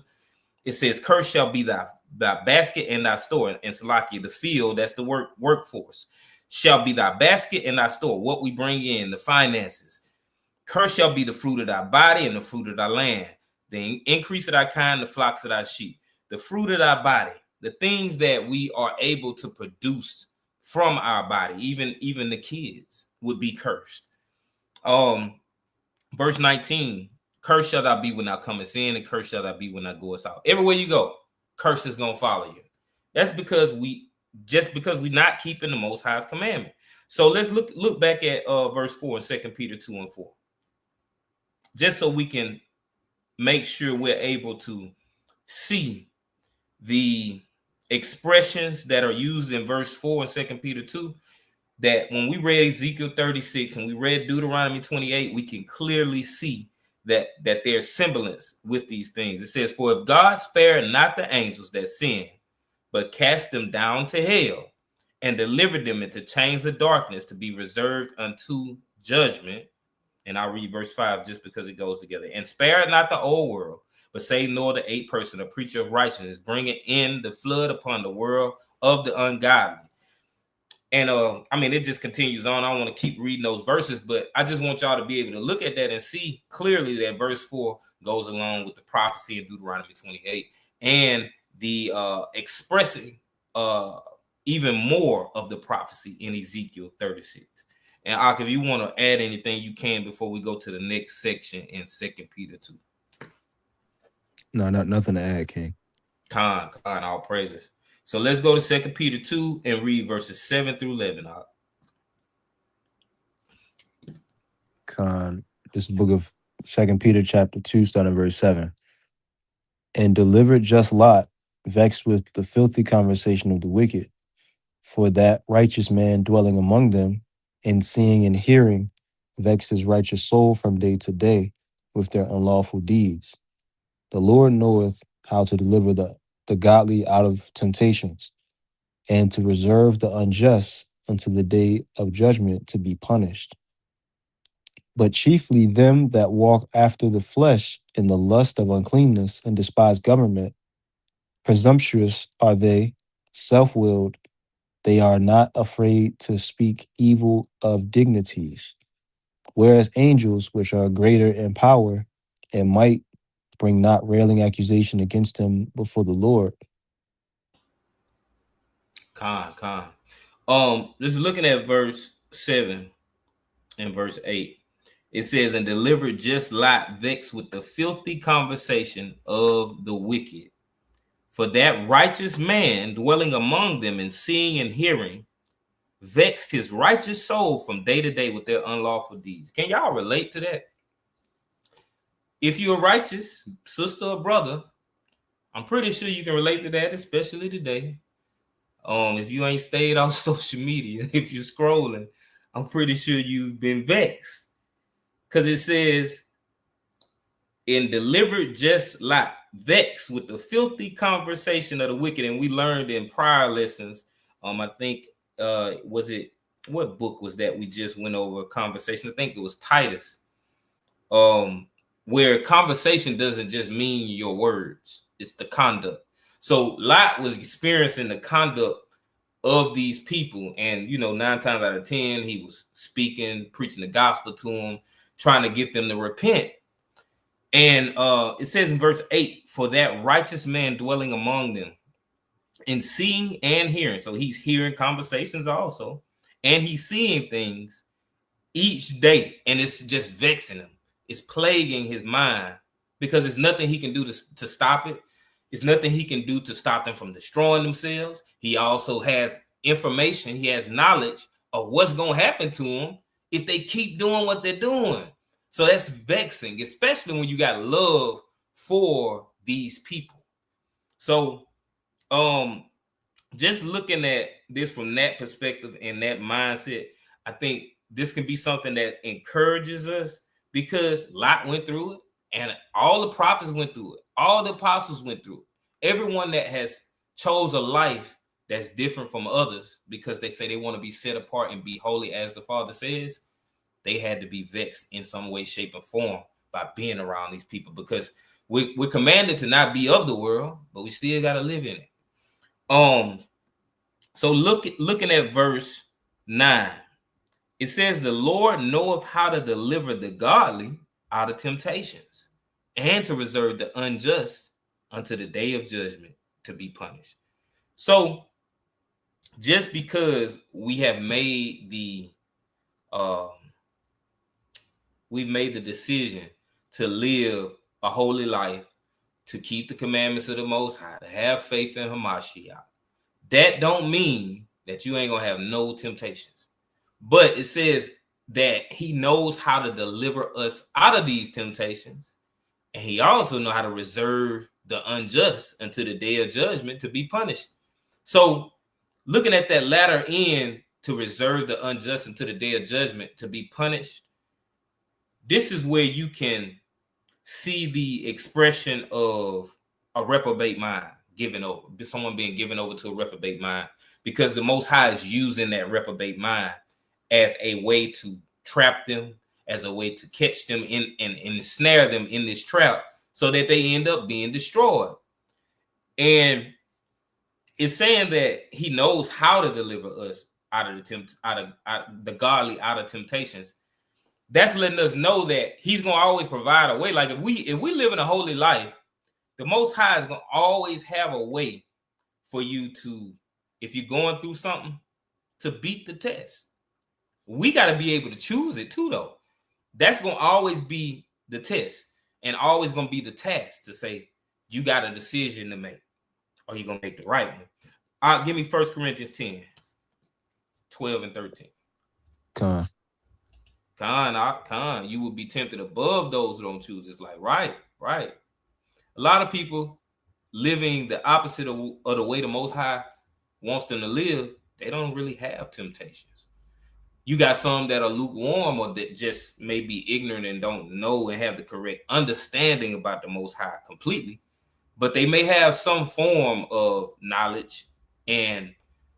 It says, cursed shall be thy basket and thy store. And Salakia, the field, that's the workforce, shall be thy basket and thy store, what we bring in, the finances. Cursed shall be the fruit of thy body and the fruit of thy land, the increase of thy kind, the flocks of thy sheep. The fruit of thy body, the things that we are able to produce from our body, even the kids, would be cursed. Verse 19, cursed shall thou be when thou comest in, and cursed shall thou be when thou goest out. Everywhere you go, curse is gonna follow you. That's because we're not keeping the Most High's commandment. So let's look back at verse 4 in 2 Peter 2 and 4. Just so we can make sure we're able to see the expressions that are used in verse 4 in 2 Peter 2, that when we read Ezekiel 36 and we read Deuteronomy 28, we can clearly see that there's semblance with these things. It says, for if God spared not the angels that sinned, but cast them down to hell and delivered them into chains of darkness to be reserved unto judgment. And I'll read verse 5 just because it goes together. And spared not the old world, but saved Noah the eighth person, a preacher of righteousness, bringing in the flood upon the world of the ungodly. And it just continues on. I don't want to keep reading those verses, but I just want y'all to be able to look at that and see clearly that verse 4 goes along with the prophecy in Deuteronomy 28 and the expressing even more of the prophecy in Ezekiel 36. And Ak, if you want to add anything, you can before we go to the next section in 2 Peter 2. No, nothing to add, King. All praises. So let's go to 2 Peter 2 and read verses 7 through 11. Ak. This book of 2 Peter chapter 2, starting verse 7. And delivered just Lot, vexed with the filthy conversation of the wicked, for that righteous man dwelling among them, and seeing and hearing, vexed his righteous soul from day to day with their unlawful deeds. The Lord knoweth how to deliver the godly out of temptations, and to reserve the unjust unto the day of judgment to be punished. But chiefly them that walk after the flesh in the lust of uncleanness and despise government, presumptuous are they, self-willed, they are not afraid to speak evil of dignities. Whereas angels, which are greater in power and might, bring not railing accusation against them before the Lord. Just looking at verse 7 and verse 8, it says, and delivered just Lot, vexed with the filthy conversation of the wicked. For that righteous man dwelling among them and seeing and hearing, vexed his righteous soul from day to day with their unlawful deeds. Can y'all relate to that? If you're righteous, sister or brother, I'm pretty sure you can relate to that, especially today. If you ain't stayed off social media, if you're scrolling, I'm pretty sure you've been vexed. Because it says, and delivered just Lot, vexed with the filthy conversation of the wicked. And we learned in prior lessons, I think, what book was that we just went over conversation? I think it was Titus, where conversation doesn't just mean your words, it's the conduct. So Lot was experiencing the conduct of these people, and 9 times out of 10 he was speaking, preaching the gospel to them, trying to get them to repent. And it says in verse 8, for that righteous man dwelling among them and seeing and hearing. So he's hearing conversations also, and he's seeing things each day, and it's just vexing him. It's plaguing his mind because there's nothing he can do to stop it. It's nothing he can do to stop them from destroying themselves. He also has information. He has knowledge of what's going to happen to them if they keep doing what they're doing. So that's vexing, especially when you got love for these people. So just looking at this from that perspective and that mindset, I think this can be something that encourages us, because Lot went through it, and all the prophets went through it. All the apostles went through it. Everyone that has chose a life that's different from others because they say they want to be set apart and be holy as the Father says, they had to be vexed in some way, shape, or form by being around these people, because we're commanded to not be of the world, but we still got to live in it. So looking at verse 9, it says, the Lord knoweth how to deliver the godly out of temptations, and to reserve the unjust unto the day of judgment to be punished. So just because we have made the decision to live a holy life, to keep the commandments of the Most High, to have faith in Hamashiach, that don't mean that you ain't gonna have no temptations. But it says that he knows how to deliver us out of these temptations, and he also knows how to reserve the unjust until the day of judgment to be punished. So looking at that latter end, to reserve the unjust until the day of judgment to be punished, this is where you can see the expression of a reprobate mind given over, someone being given over to a reprobate mind, because the Most High is using that reprobate mind as a way to trap them, as a way to catch them in and ensnare them in this trap, so that they end up being destroyed. And it's saying that he knows how to deliver us out of the godly out of temptations. That's letting us know that he's gonna always provide a way. Like if we live in a holy life, the Most High is gonna always have a way for you to, if you're going through something, to beat the test. We got to be able to choose it too, though. That's gonna always be the test, and always gonna be the task to say you got a decision to make. Or you're going to make the right one. Give me 1 Corinthians 10, 12 and 13. Come on. Con, you would be tempted above those who don't choose. It's like, right. A lot of people living the opposite of the way the Most High wants them to live, they don't really have temptations. You got some that are lukewarm or that just may be ignorant and don't know and have the correct understanding about the Most High completely, but they may have some form of knowledge, and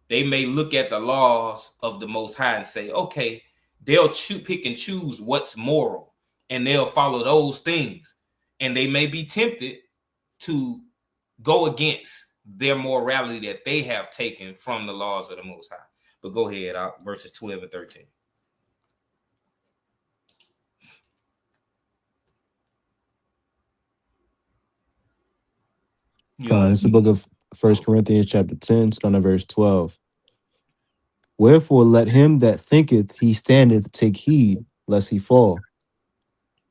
they may look at the laws of the Most High and say, okay, they'll pick and choose what's moral, and they'll follow those things. And they may be tempted to go against their morality that they have taken from the laws of the Most High. But go ahead, verses 12 and 13. It's the book of 1 Corinthians chapter 10, starting at verse 12. Wherefore let him that thinketh he standeth take heed, lest he fall.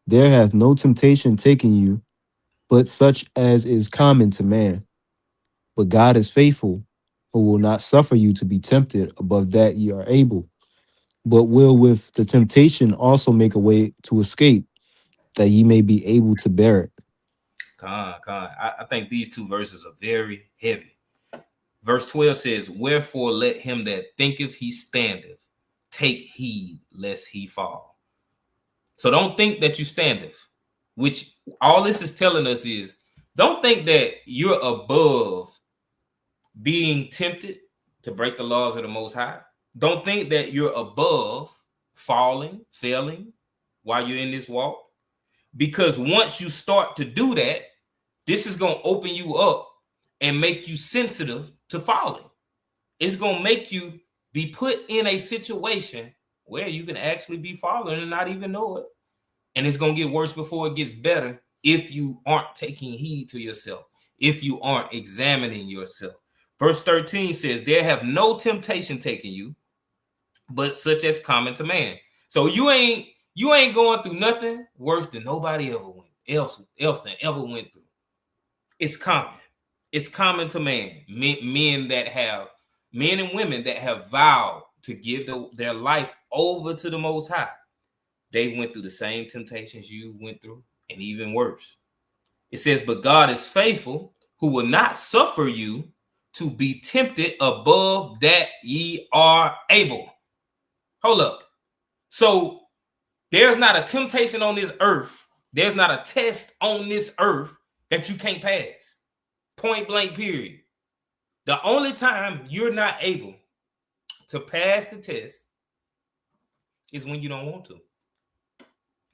There hath no temptation taken you, but such as is common to man. But God is faithful, who will not suffer you to be tempted above that ye are able, but will with the temptation also make a way to escape, that ye may be able to bear it. I think these two verses are very heavy. Verse 12 says, wherefore let him that thinketh he standeth take heed lest he fall. So don't think that you standeth, which all this is telling us is, don't think that you're above being tempted to break the laws of the Most High. Don't think that you're above failing while you're in this walk. Because once you start to do that, this is going to open you up and make you sensitive to falling. It's going to make you be put in a situation where you can actually be falling and not even know it. And it's going to get worse before it gets better if you aren't taking heed to yourself, if you aren't examining yourself. Verse 13 says, there have no temptation taken you, but such as common to man. So you ain't going through nothing worse than nobody else ever went through. It's common. It's common to man. Men and women that have vowed to give their life over to the Most High. They went through the same temptations you went through, and even worse. It says, but God is faithful, who will not suffer you to be tempted above that ye are able. Hold up. So there's not a temptation on this earth. There's not a test on this earth that you can't pass. Point blank, period. The only time you're not able to pass the test is when you don't want to.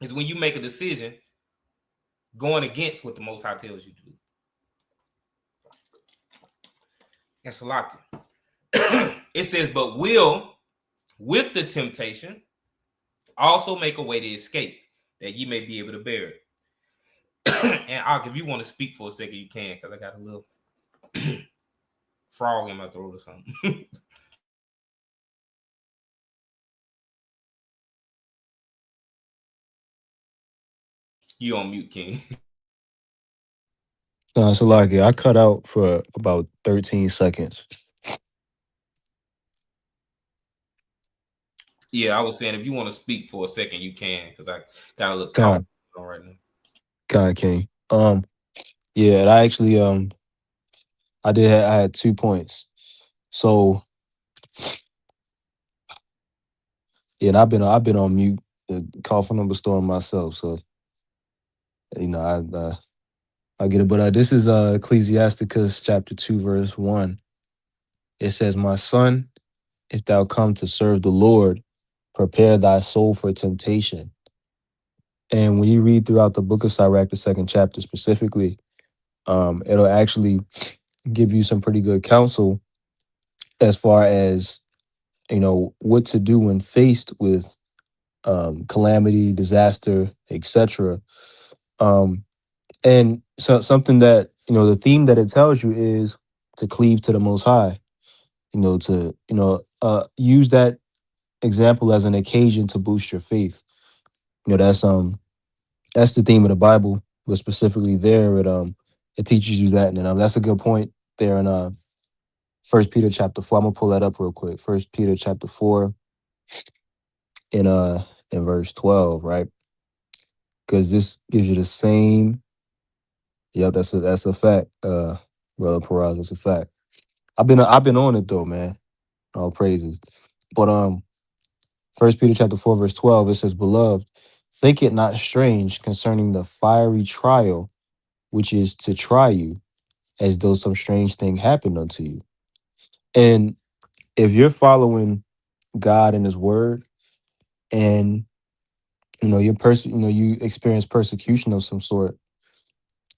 It's when you make a decision going against what the Most High tells you to do. That's a lot. It says, but will, with the temptation, also make a way to escape, that you may be able to bear it. And if you want to speak for a second, you can, because I got a little frog in my throat or something. You on mute, King. So like, I cut out for about 13 seconds. Yeah, I was saying if you want to speak for a second, you can, because I got a little cough on right now. God, King. Yeah, and I actually I had 2 points. So yeah, and I've been on mute, coughing up a storm myself. So I get it. But this is Ecclesiasticus chapter 2, verse 1. It says, my son, if thou come to serve the Lord, prepare thy soul for temptation. And when you read throughout the book of Sirach, the 2nd chapter specifically, it'll actually give you some pretty good counsel as far as, what to do when faced with calamity, disaster, etc. And so something that, the theme that it tells you is to cleave to the Most High, to use that example as an occasion to boost your faith. That's the theme of the Bible, but specifically there it teaches you that. And that's a good point there in 1 Peter chapter 4. I'm gonna pull that up real quick. 1 Peter chapter 4 in in verse 12, right? Because this gives you the same. Yep, that's a fact, brother Paraz. That's a fact. I've been on it though, man. All praises. But 1 Peter chapter 4, verse 12, it says, Beloved, think it not strange concerning the fiery trial which is to try you, as though some strange thing happened unto you. And if you're following God and his word, and you experience persecution of some sort,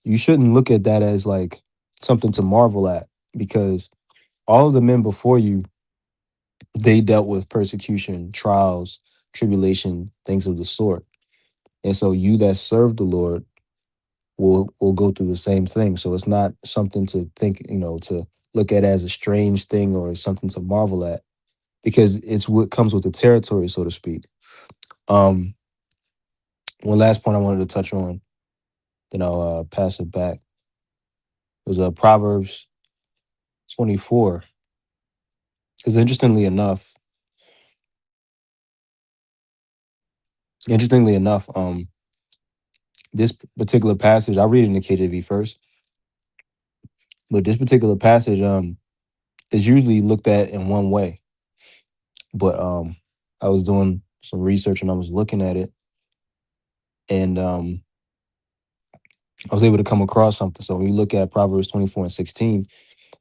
you shouldn't look at that as like something to marvel at, because all of the men before you, they dealt with persecution, trials, tribulation, things of the sort. And so you that serve the Lord will go through the same thing. So it's not something to think, to look at as a strange thing or something to marvel at, because it's what comes with the territory, so to speak. Um, One last point I wanted to touch on, then I'll pass it back. It was Proverbs 24. Because interestingly enough, this particular passage, I'll read it in the KJV first, but this particular passage is usually looked at in one way. But I was doing some research and I was looking at it, and I was able to come across something. So when you look at Proverbs 24 and 16,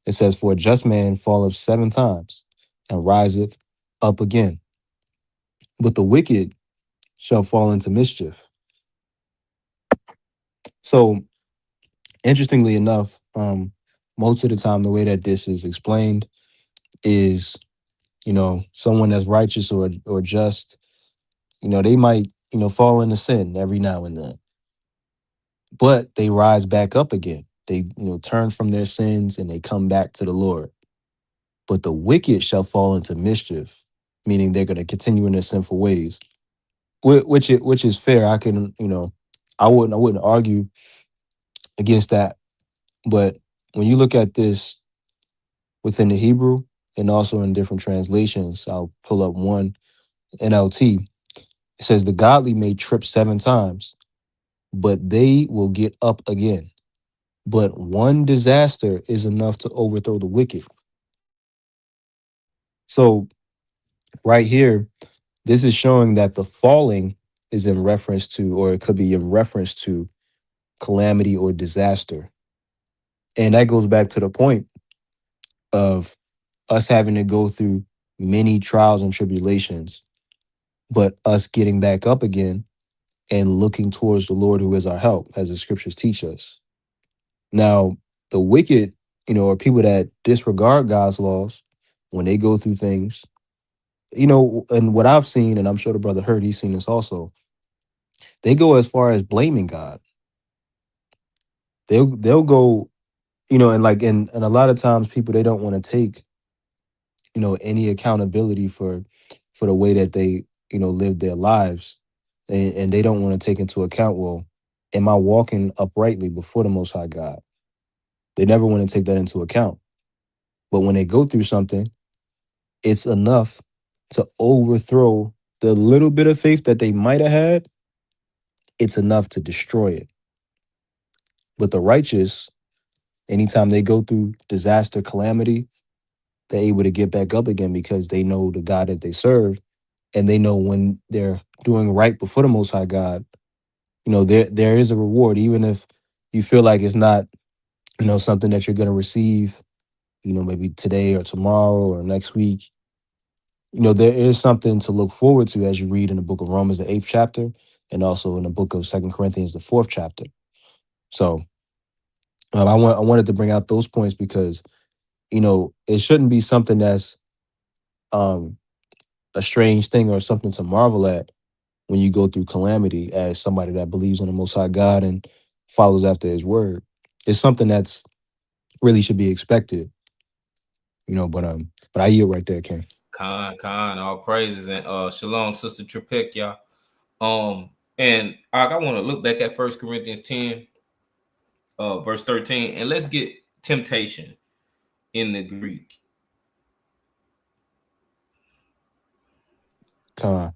it says, For a just man falleth 7 times and riseth up again, but the wicked shall fall into mischief. So interestingly enough, most of the time the way that this is explained is, someone that's righteous or just, they might, fall into sin every now and then, but they rise back up again. They, turn from their sins and they come back to the Lord. But the wicked shall fall into mischief, meaning they're going to continue in their sinful ways, which is fair. I can, I wouldn't argue against that. But when you look at this within the Hebrew and also in different translations, I'll pull up one NLT. It says, the godly may trip 7 times, but they will get up again. But one disaster is enough to overthrow the wicked. So right here, this is showing that the falling is in reference to, or it could be in reference to, calamity or disaster. And that goes back to the point of us having to go through many trials and tribulations, but us getting back up again and looking towards the Lord who is our help, as the scriptures teach us. Now, the wicked, or people that disregard God's laws, when they go through things, and what I've seen, and I'm sure the brother heard, he's seen this also, they go as far as blaming God. They'll go, and a lot of times people, they don't want to take, any accountability for the way that they, live their lives. And they don't want to take into account, well, am I walking uprightly before the Most High God? They never want to take that into account. But when they go through something, it's enough to overthrow the little bit of faith that they might have had. It's enough to destroy it. But the righteous, anytime they go through disaster, calamity, they're able to get back up again because they know the God that they serve, and they know when they're doing right before the Most High God, there is a reward, even if you feel like it's not, something that you're going to receive, maybe today or tomorrow or next week. There is something to look forward to as you read in the book of Romans, the 8th chapter, and also in the book of 2 Corinthians, the 4th chapter. So I wanted to bring out those points because, it shouldn't be something that's a strange thing or something to marvel at when you go through calamity as somebody that believes in the Most High God and follows after his word. It's something that's really should be expected, but I yield right there, King. Khan, all praises, and shalom, Sister Trepek, y'all. And I want to look back at 1 Corinthians 10, verse 13, and let's get temptation in the Greek. Khan.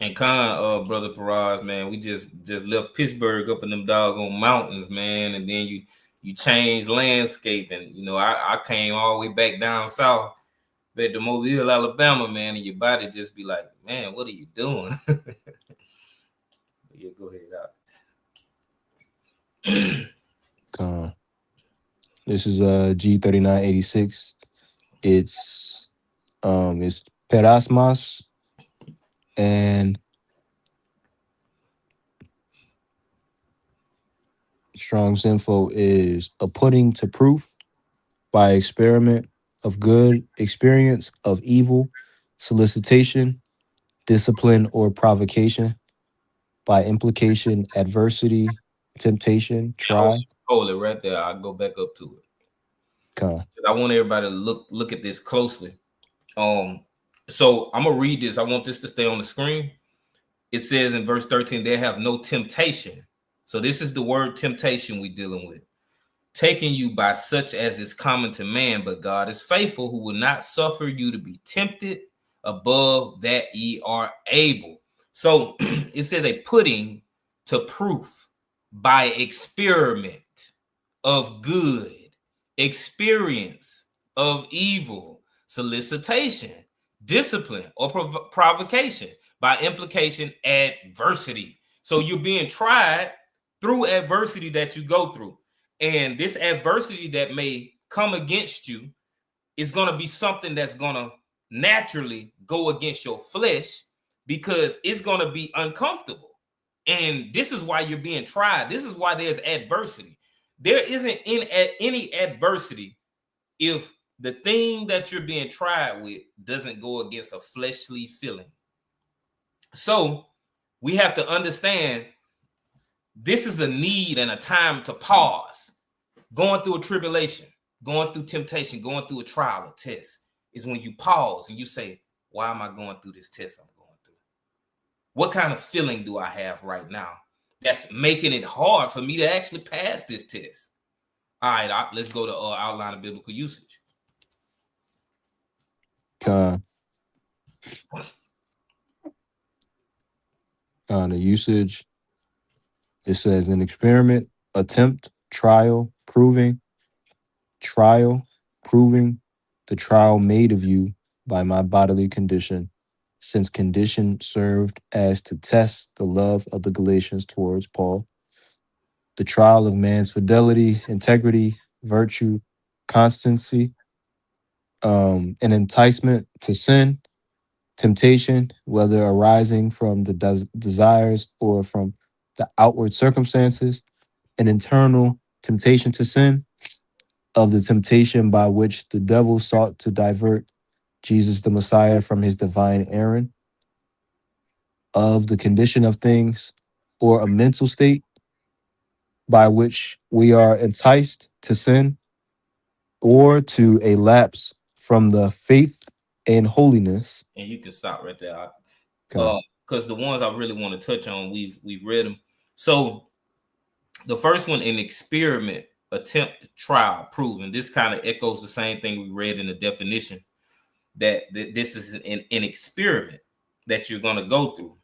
And brother Paraz, man, we just left Pittsburgh up in them doggone mountains, man, and then you changed landscape, and you know I came all the way back down south, back to Mobile, Alabama, man, and your body just be like, man, what are you doing? Yeah, go ahead out. This is G3986. It's Perasmas and Strong's info is a putting to proof by experiment of good, experience of evil, solicitation, discipline, or provocation, by implication, adversity, temptation, try. Hold it right there. I'll go back up to it. Okay. I want everybody to look at this closely. So I'm gonna read this. I want this to stay on the screen. It says in verse 13, they have no temptation. So this is the word temptation we're dealing with. Taking you by such as is common to man, but God is faithful, who will not suffer you to be tempted above that ye are able. So it says a putting to proof by experiment of good, experience of evil, solicitation, discipline, or provocation, by implication, adversity. So you're being tried through adversity that you go through. And this adversity that may come against you is going to be something that's going to naturally go against your flesh, because it's going to be uncomfortable. And this is why you're being tried. This is why there's adversity. There isn't any adversity if the thing that you're being tried with doesn't go against a fleshly feeling. So we have to understand this is a need and a time to pause. Going through a tribulation, going through temptation, going through a trial or test is when you pause and you say, why am I going through this test I'm going through? What kind of feeling do I have right now that's making it hard for me to actually pass this test? All right, let's go to outline of biblical usage. The usage, it says an experiment, attempt, trial, proving, the trial made of you by my bodily condition, since condition served as to test the love of the Galatians towards Paul, the trial of man's fidelity, integrity, virtue, constancy, an enticement to sin, temptation, whether arising from the desires or from the outward circumstances, an internal temptation to sin, of the temptation by which the devil sought to divert Jesus the Messiah from his divine errand, of the condition of things, or a mental state by which we are enticed to sin, or to a lapse from the faith and holiness. And you can stop right there, because the ones I really want to touch on, we've read them. So the first one, an experiment, attempt, trial, proven. This kind of echoes the same thing we read in the definition, that this is an experiment that you're going to go through.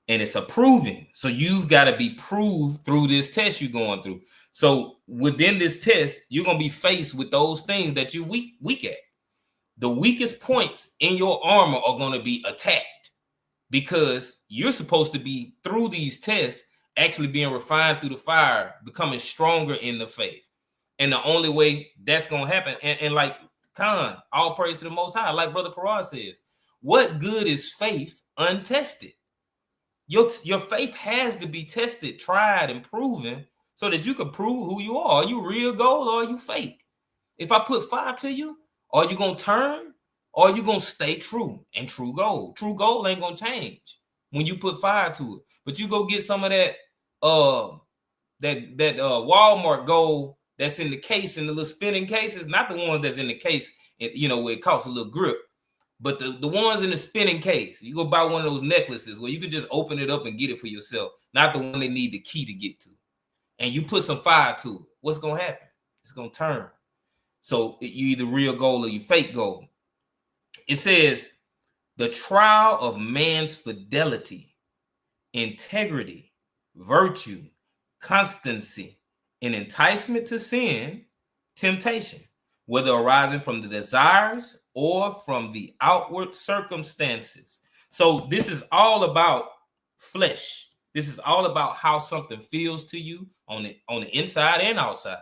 And it's a proving. So you've got to be proved through this test you're going through. So within this test, you're going to be faced with those things that you're weak at. The weakest points in your armor are going to be attacked, because you're supposed to be, through these tests, actually being refined through the fire, becoming stronger in the faith. And the only way that's going to happen, and like Khan, all praise to the Most High, like Brother Parad says, what good is faith untested? Your faith has to be tested, tried, and proven, so that you can prove who you are. Are you real gold or are you fake? If I put fire to you, are you going to turn, or are you going to stay true and true gold? True gold ain't going to change when you put fire to it. But you go get some of that Walmart gold that's in the case, in the little spinning cases, not the ones that's in the case, you know, where it costs a little grip, but the ones in the spinning case. You go buy one of those necklaces where you could just open it up and get it for yourself, not the one they need the key to get to. And you put some fire to it, what's going to happen? It's going to turn. So you either real gold or you fake gold. It says The trial of man's fidelity, integrity, virtue, constancy, and enticement to sin, temptation, whether arising from the desires or from the outward circumstances. So this is all about flesh. This is all about how something feels to you on the inside and outside.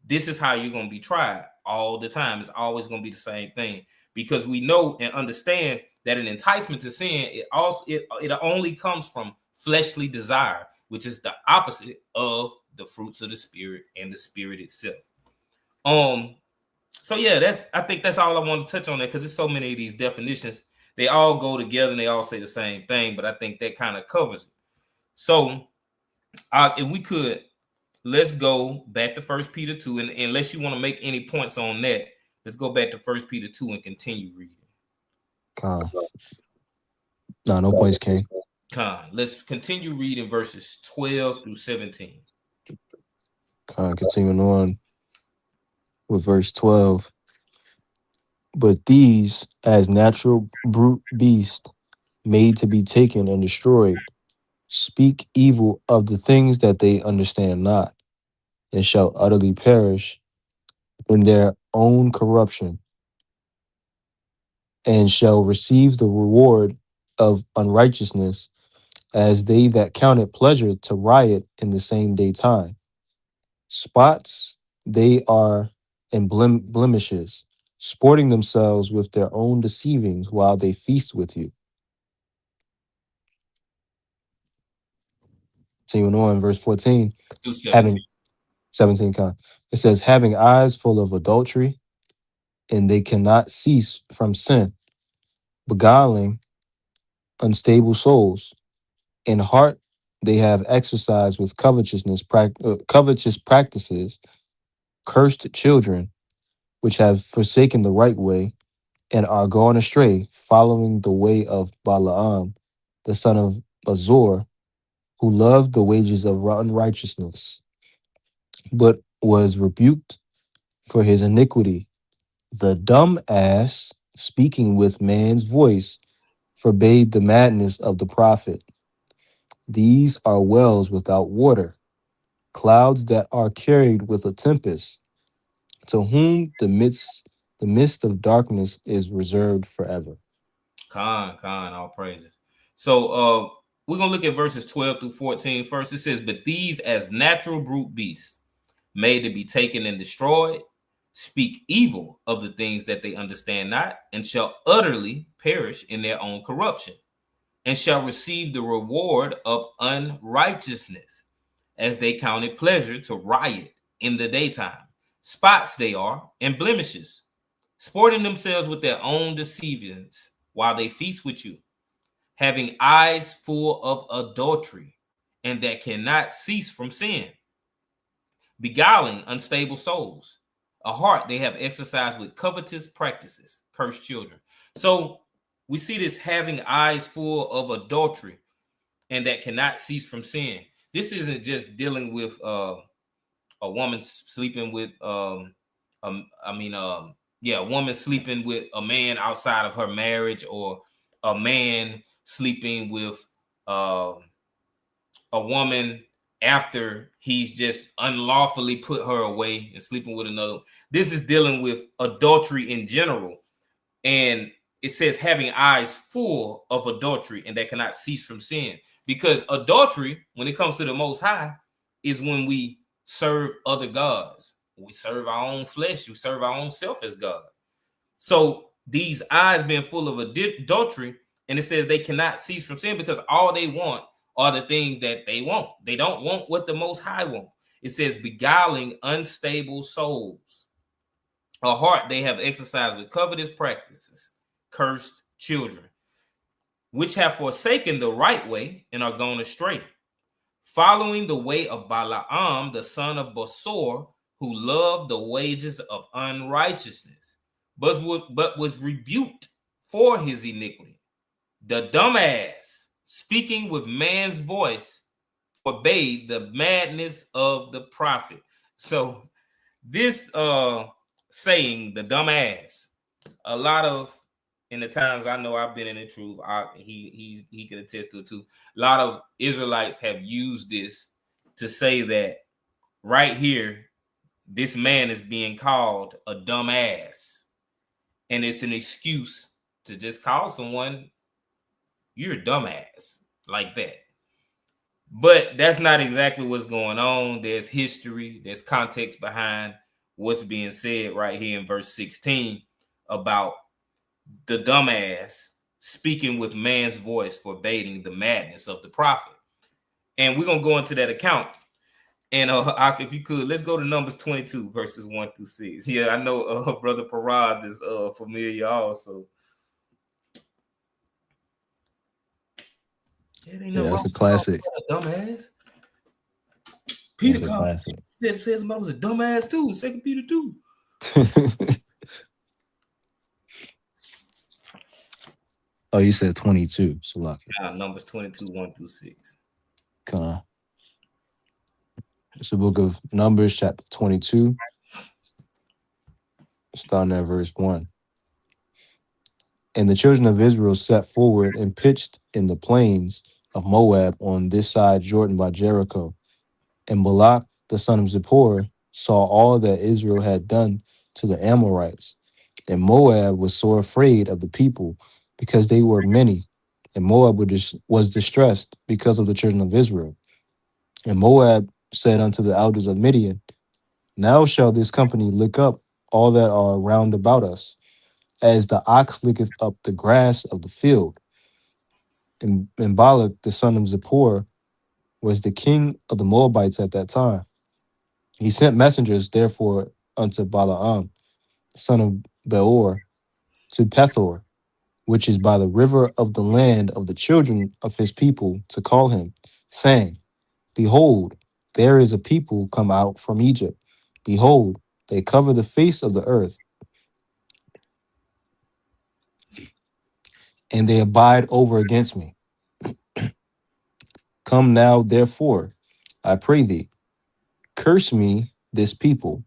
This is how you're going to be tried all the time. It's always going to be the same thing, because we know and understand that an enticement to sin, it only comes from fleshly desire, which is the opposite of the fruits of the spirit and the spirit itself. So yeah, I think that's all I want to touch on there, because there's so many of these definitions. They all go together and they all say the same thing, but I think that kind of covers it. So if we could, let's go back to 1 Peter 2, and unless you want to make any points on that, let's go back to 1 Peter 2 and continue reading. No points, King. Let's continue reading verses 12 through 17. Continuing on with verse 12. But these, as natural brute beasts, made to be taken and destroyed, speak evil of the things that they understand not, and shall utterly perish in their own corruption, and shall receive the reward of unrighteousness, as they that count it pleasure to riot in the same daytime. Spots they are and blemishes, sporting themselves with their own deceivings while they feast with you. Continuing on, verse 14, having 17, it says, having eyes full of adultery, and they cannot cease from sin, beguiling unstable souls. In heart they have exercised with covetous practices, cursed children, which have forsaken the right way, and are gone astray, following the way of Balaam, the son of Azor, who loved the wages of unrighteousness, but was rebuked for his iniquity. The dumb ass, speaking with man's voice, forbade the madness of the prophet. These are wells without water, clouds that are carried with a tempest, to whom the mist of darkness is reserved forever. All praises. So we're going to look at verses 12 through 14 first. It says, but these, as natural brute beasts, made to be taken and destroyed, speak evil of the things that they understand not, and shall utterly perish in their own corruption, and shall receive the reward of unrighteousness, as they count it pleasure to riot in the daytime. Spots they are, and blemishes, sporting themselves with their own deceivings while they feast with you, having eyes full of adultery, and that cannot cease from sin, beguiling unstable souls. A heart they have exercised with covetous practices, cursed children. So we see this having eyes full of adultery, and that cannot cease from sin. This isn't just dealing with a woman sleeping with a woman sleeping with a man outside of her marriage, or a man sleeping with a woman after he's just unlawfully put her away and sleeping with another. This is dealing with adultery in general. And it says having eyes full of adultery, and that cannot cease from sin. Because adultery, when it comes to the Most High, is when we serve other gods. We serve our own flesh. We serve our own self as God. So these eyes being full of adultery, and it says they cannot cease from sin, because all they want are the things that they want. They don't want what the Most High want. It says beguiling unstable souls. A heart they have exercised with covetous practices, cursed children, which have forsaken the right way and are gone astray, following the way of Balaam, the son of Bosor, who loved the wages of unrighteousness, but was rebuked for his iniquity. The dumbass, speaking with man's voice, forbade the madness of the prophet. So this saying, the dumbass, a lot of in the times I know I've been in the truth, he can attest to it too. A lot of Israelites have used this to say that right here, this man is being called a dumbass, and it's an excuse to just call someone you're a dumbass like that. But that's not exactly what's going on. There's history, there's context behind what's being said right here in verse 16 about the dumbass speaking with man's voice, forbidding the madness of the prophet. And we're going to go into that account. And if you could, let's go to Numbers 22, verses 1 through 6. Yeah, I know Brother Paraz is familiar also. Yeah, that's a classic. Dumbass. Peter says I was a dumbass too. 2 Peter 2. Oh, you said 22. So lucky. Numbers 22, 1 through 6. Come on. It's the book of Numbers, chapter 22. Starting at verse 1. And the children of Israel set forward and pitched in the plains of Moab on this side Jordan by Jericho. And Balak, the son of Zippor, saw all that Israel had done to the Amorites. And Moab was sore afraid of the people, because they were many. And Moab was distressed because of the children of Israel. And Moab said unto the elders of Midian, now shall this company lick up all that are round about us, as the ox licketh up the grass of the field. And Balak, the son of Zippor, was the king of the Moabites at that time. He sent messengers, therefore, unto Balaam, son of Beor, to Pethor, which is by the river of the land of the children of his people, to call him, saying, behold, there is a people come out from Egypt. Behold, they cover the face of the earth, and they abide over against me. Come now, therefore, I pray thee, curse me this people,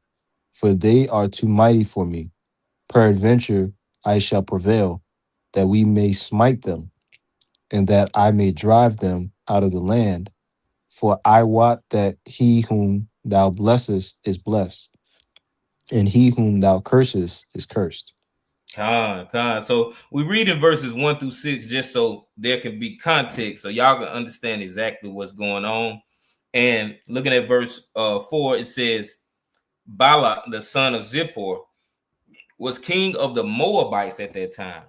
for they are too mighty for me. Peradventure I shall prevail, that we may smite them, and that I may drive them out of the land. For I wot that he whom thou blessest is blessed, and he whom thou cursest is cursed. So we read in verses 1 through 6 just so there can be context, so y'all can understand exactly what's going on. And looking at verse 4, it says, Balak, the son of Zippor, was king of the Moabites at that time.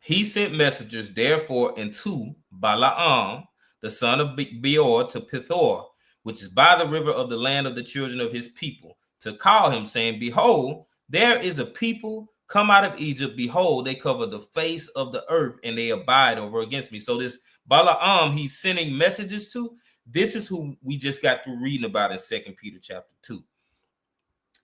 He sent messengers, therefore, unto Balaam, the son of Beor, to Pethor, which is by the river of the land of the children of his people, to call him, saying, behold, there is a people come out of Egypt. Behold, they cover the face of the earth, and they abide over against me. So this Balaam, he's sending messages to. This is who we just got through reading about in 2 Peter chapter 2.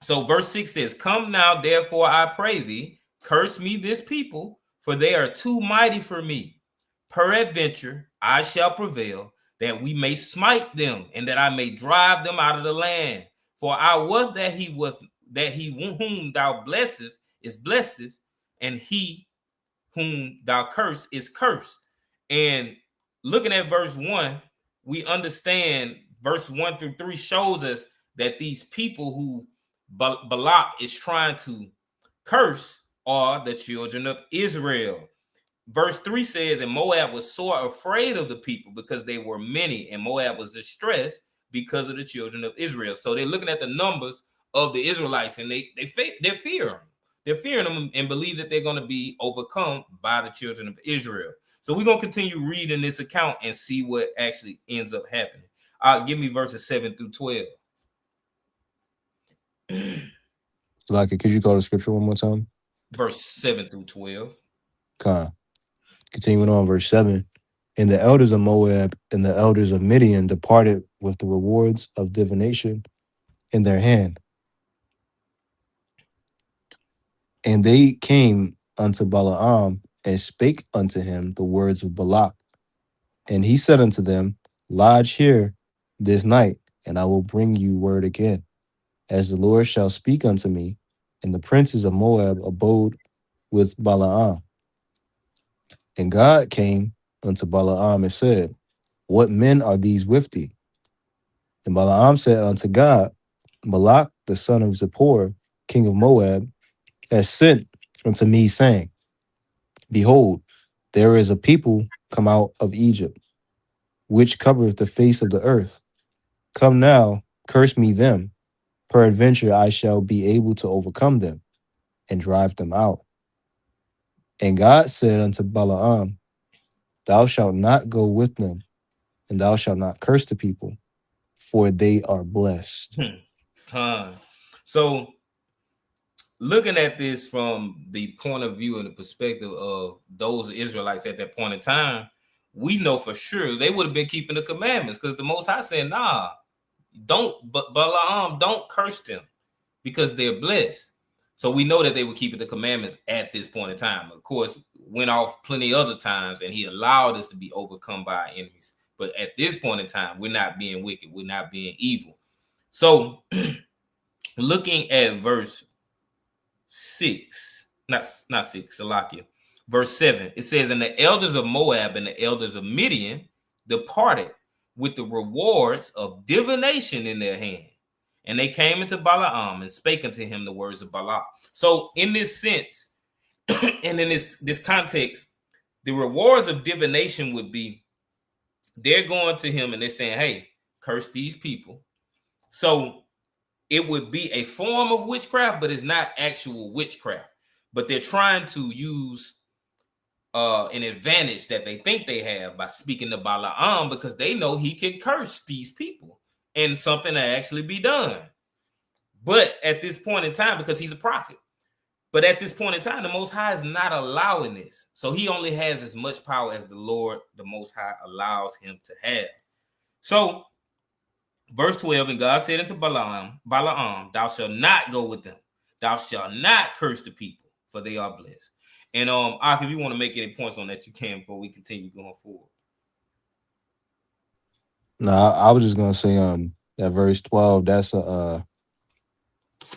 So verse 6 says, come now, therefore, I pray thee, curse me this people, for they are too mighty for me. Peradventure I shall prevail, that we may smite them, and that I may drive them out of the land. For I wot that he whom thou blesseth is blessed, and he whom thou curse is cursed. And looking at verse 1, we understand verse 1 through 3 shows us that these people who Balak is trying to curse are the children of Israel. Verse 3 says, and Moab was sore afraid of the people because they were many, and Moab was distressed because of the children of Israel. So they're looking at the numbers of the Israelites, and they fear them. They're fearing them and believe that they're going to be overcome by the children of Israel. So we're going to continue reading this account and see what actually ends up happening. Give me verses 7 through 12. Like, could you call the scripture one more time? Verse 7 through 12. Continuing on, verse 7. And the elders of Moab and the elders of Midian departed with the rewards of divination in their hand. And they came unto Balaam and spake unto him the words of Balak. And he said unto them, lodge here this night, and I will bring you word again, as the Lord shall speak unto me. And the princes of Moab abode with Balaam. And God came unto Balaam and said, What men are these with thee? And Balaam said unto God, Balak the son of Zippor, king of Moab, has sent unto me, saying, Behold, there is a people come out of Egypt, which covereth the face of the earth. Come now, curse me them. Peradventure I shall be able to overcome them and drive them out. And God said unto Balaam, Thou shalt not go with them, and thou shalt not curse the people, for they are blessed. So, looking at this from the point of view and the perspective of those Israelites at that point in time, we know for sure they would have been keeping the commandments, because the Most High said, nah, Balaam, don't curse them because they're blessed. So we know that they were keeping the commandments at this point in time. Of course, went off plenty other times, and he allowed us to be overcome by our enemies. But at this point in time, we're not being wicked. We're not being evil. So looking at verse 6, not 6, Salakia, verse 7, it says, And the elders of Moab and the elders of Midian departed with the rewards of divination in their hand. And they came into Balaam and spake unto him the words of Balak. So in this sense, and in this context, the rewards of divination would be, they're going to him and they're saying, hey, curse these people. So it would be a form of witchcraft, but it's not actual witchcraft. But they're trying to use an advantage that they think they have by speaking to Balaam, because they know he can curse these people and something to actually be done. But at this point in time, because he's a prophet, but at this point in time, the Most High is not allowing this. So he only has as much power as the Lord, the Most High, allows him to have. So verse 12, and God said unto Balaam, thou shalt not go with them. Thou shalt not curse the people, for they are blessed. And Ak, if you want to make any points on that, you can before we continue going forward. No, I was just gonna say that verse 12, that's a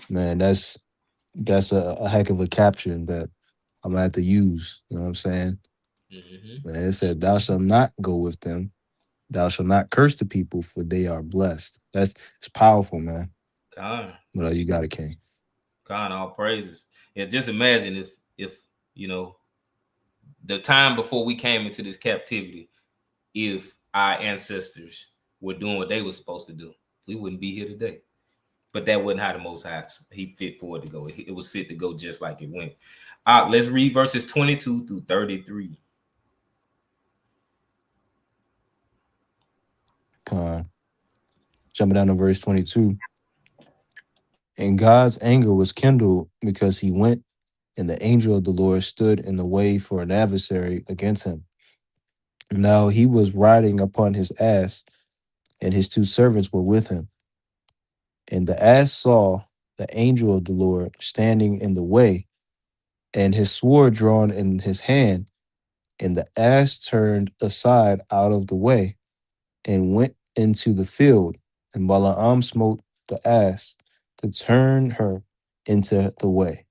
man, that's a heck of a caption that I'm gonna have to use. You know what I'm saying? Man, it said, Thou shalt not go with them. Thou shalt not curse the people, for they are blessed. It's powerful, man. Khan. But you got it, King. Khan, all praises. Yeah, just imagine if you know, the time before we came into this captivity, if our ancestors were doing what they were supposed to do, we wouldn't be here today. But that wasn't how the Most High he fit for it to go. It was fit to go just like it went. Let's read verses 22 through 33. Jumping down to verse 22. And God's anger was kindled because he went, and the angel of the Lord stood in the way for an adversary against him. Now he was riding upon his ass, and his two servants were with him. And the ass saw the angel of the Lord standing in the way, and his sword drawn in his hand. And the ass turned aside out of the way, and went into the field. And Balaam smote the ass to turn her into the way.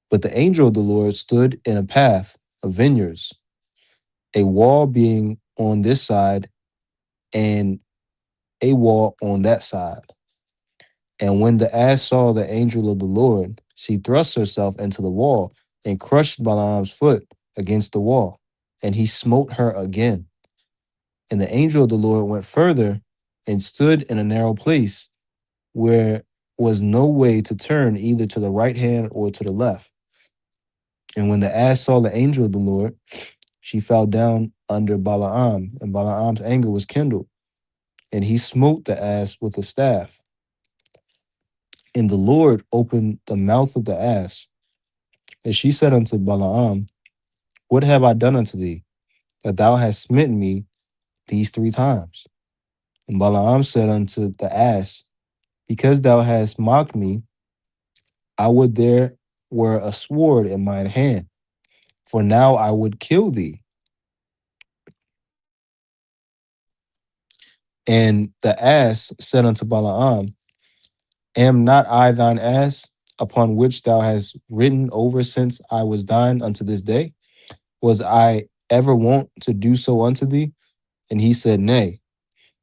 But the angel of the Lord stood in a path of vineyards, a wall being on this side and a wall on that side. And when the ass saw the angel of the Lord, she thrust herself into the wall and crushed Balaam's foot against the wall, and he smote her again. And the angel of the Lord went further and stood in a narrow place where was no way to turn either to the right hand or to the left. And when the ass saw the angel of the Lord, she fell down under Balaam, and Balaam's anger was kindled, and he smote the ass with a staff. And the Lord opened the mouth of the ass, and she said unto Balaam, What have I done unto thee, that thou hast smitten me these 3 times? And Balaam said unto the ass, Because thou hast mocked me, I would there were a sword in mine hand, for now I would kill thee. And the ass said unto Balaam, Am not I thine ass, upon which thou hast ridden over since I was thine unto this day? Was I ever wont to do so unto thee? And he said, Nay.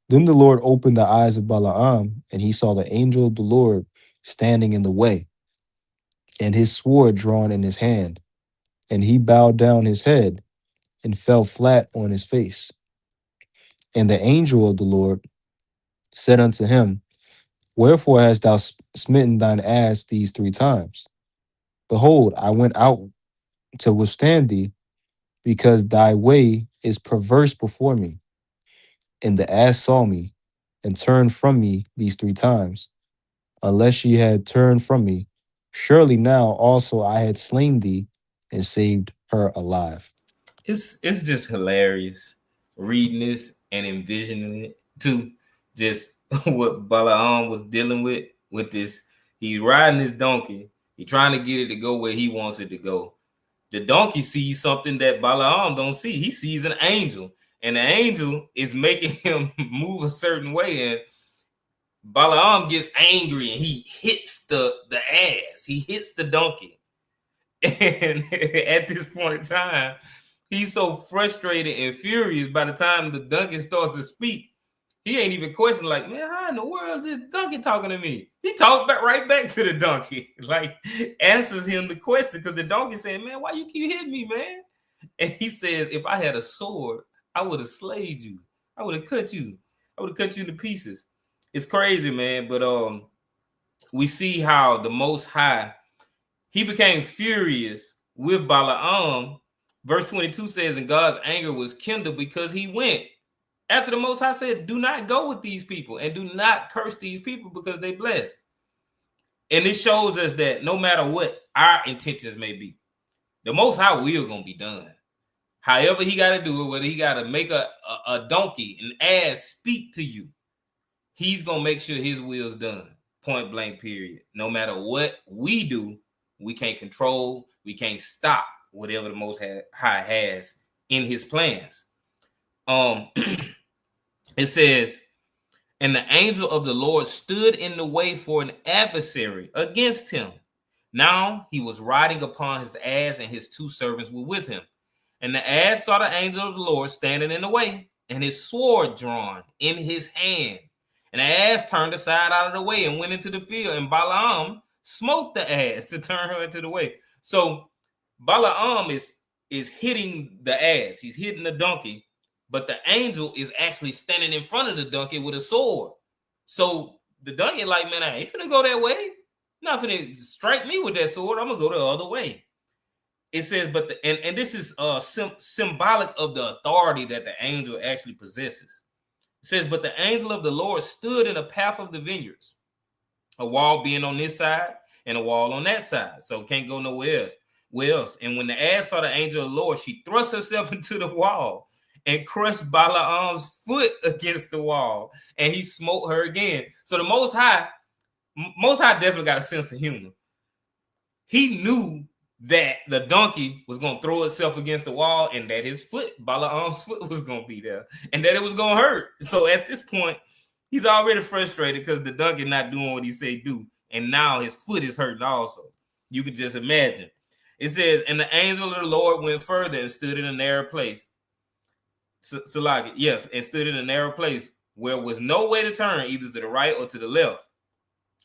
Then the Lord opened the eyes of Balaam, and he saw the angel of the Lord standing in the way, and his sword drawn in his hand. And he bowed down his head and fell flat on his face. And the angel of the Lord said unto him, Wherefore hast thou smitten thine ass these 3 times? Behold, I went out to withstand thee, because thy way is perverse before me. And the ass saw me, and turned from me these 3 times. Unless she had turned from me, surely now also I had slain thee and saved her alive. It's just hilarious reading this and envisioning it too. Just what Balaam was dealing with this. He's riding this donkey. He's trying to get it to go where he wants it to go. The donkey sees something that Balaam don't see. He sees an angel, and the angel is making him move a certain way. And Balaam gets angry and he hits the ass. He hits the donkey. And at this point in time, he's so frustrated and furious. By the time the donkey starts to speak, he ain't even questioning, like, man, how in the world is this donkey talking to me? He talked right back to the donkey, like answers him the question, because the donkey said, man, why you keep hitting me, man? And he says, if I had a sword, I would have slayed you. I would have cut you. I would have cut you into pieces. It's crazy, man. But we see how the Most High, he became furious with Balaam. Verse 22 says, and God's anger was kindled because he went. After the Most High said, do not go with these people and do not curse these people because they blessed. And it shows us that no matter what our intentions may be, the Most High will going to be done. However he got to do it, whether he got to make a donkey, an ass speak to you, he's going to make sure his will's done. Point blank, period. No matter what we do, we can't control, we can't stop whatever the Most High has in his plans. It says, and the angel of the Lord stood in the way for an adversary against him. Now he was riding upon his ass, and his 2 servants were with him. And the ass saw the angel of the Lord standing in the way, and his sword drawn in his hand. And the ass turned aside out of the way and went into the field, and Balaam smote the ass to turn her into the way. So Balaam is hitting the ass. He's hitting the donkey. But the angel is actually standing in front of the donkey with a sword. So the donkey like, man, I ain't finna go that way. Not finna strike me with that sword. I'm gonna go the other way. It says, but and this is symbolic of the authority that the angel actually possesses. It says, but the angel of the Lord stood in the path of the vineyards, a wall being on this side and a wall on that side. So can't go nowhere else. Where else? And when the ass saw the angel of the Lord, she thrust herself into the wall and crushed Balaam's foot against the wall, and he smote her again. So the Most High definitely got a sense of humor. He knew that the donkey was going to throw itself against the wall, and that his foot, Balaam's foot, was going to be there, and that it was going to hurt. So at this point, he's already frustrated because the donkey not doing what he said do, and now his foot is hurting also. You can just imagine. It says, and the angel of the Lord went further and stood in a narrow place. Salaki, yes, and stood in a narrow place where was no way to turn, either to the right or to the left.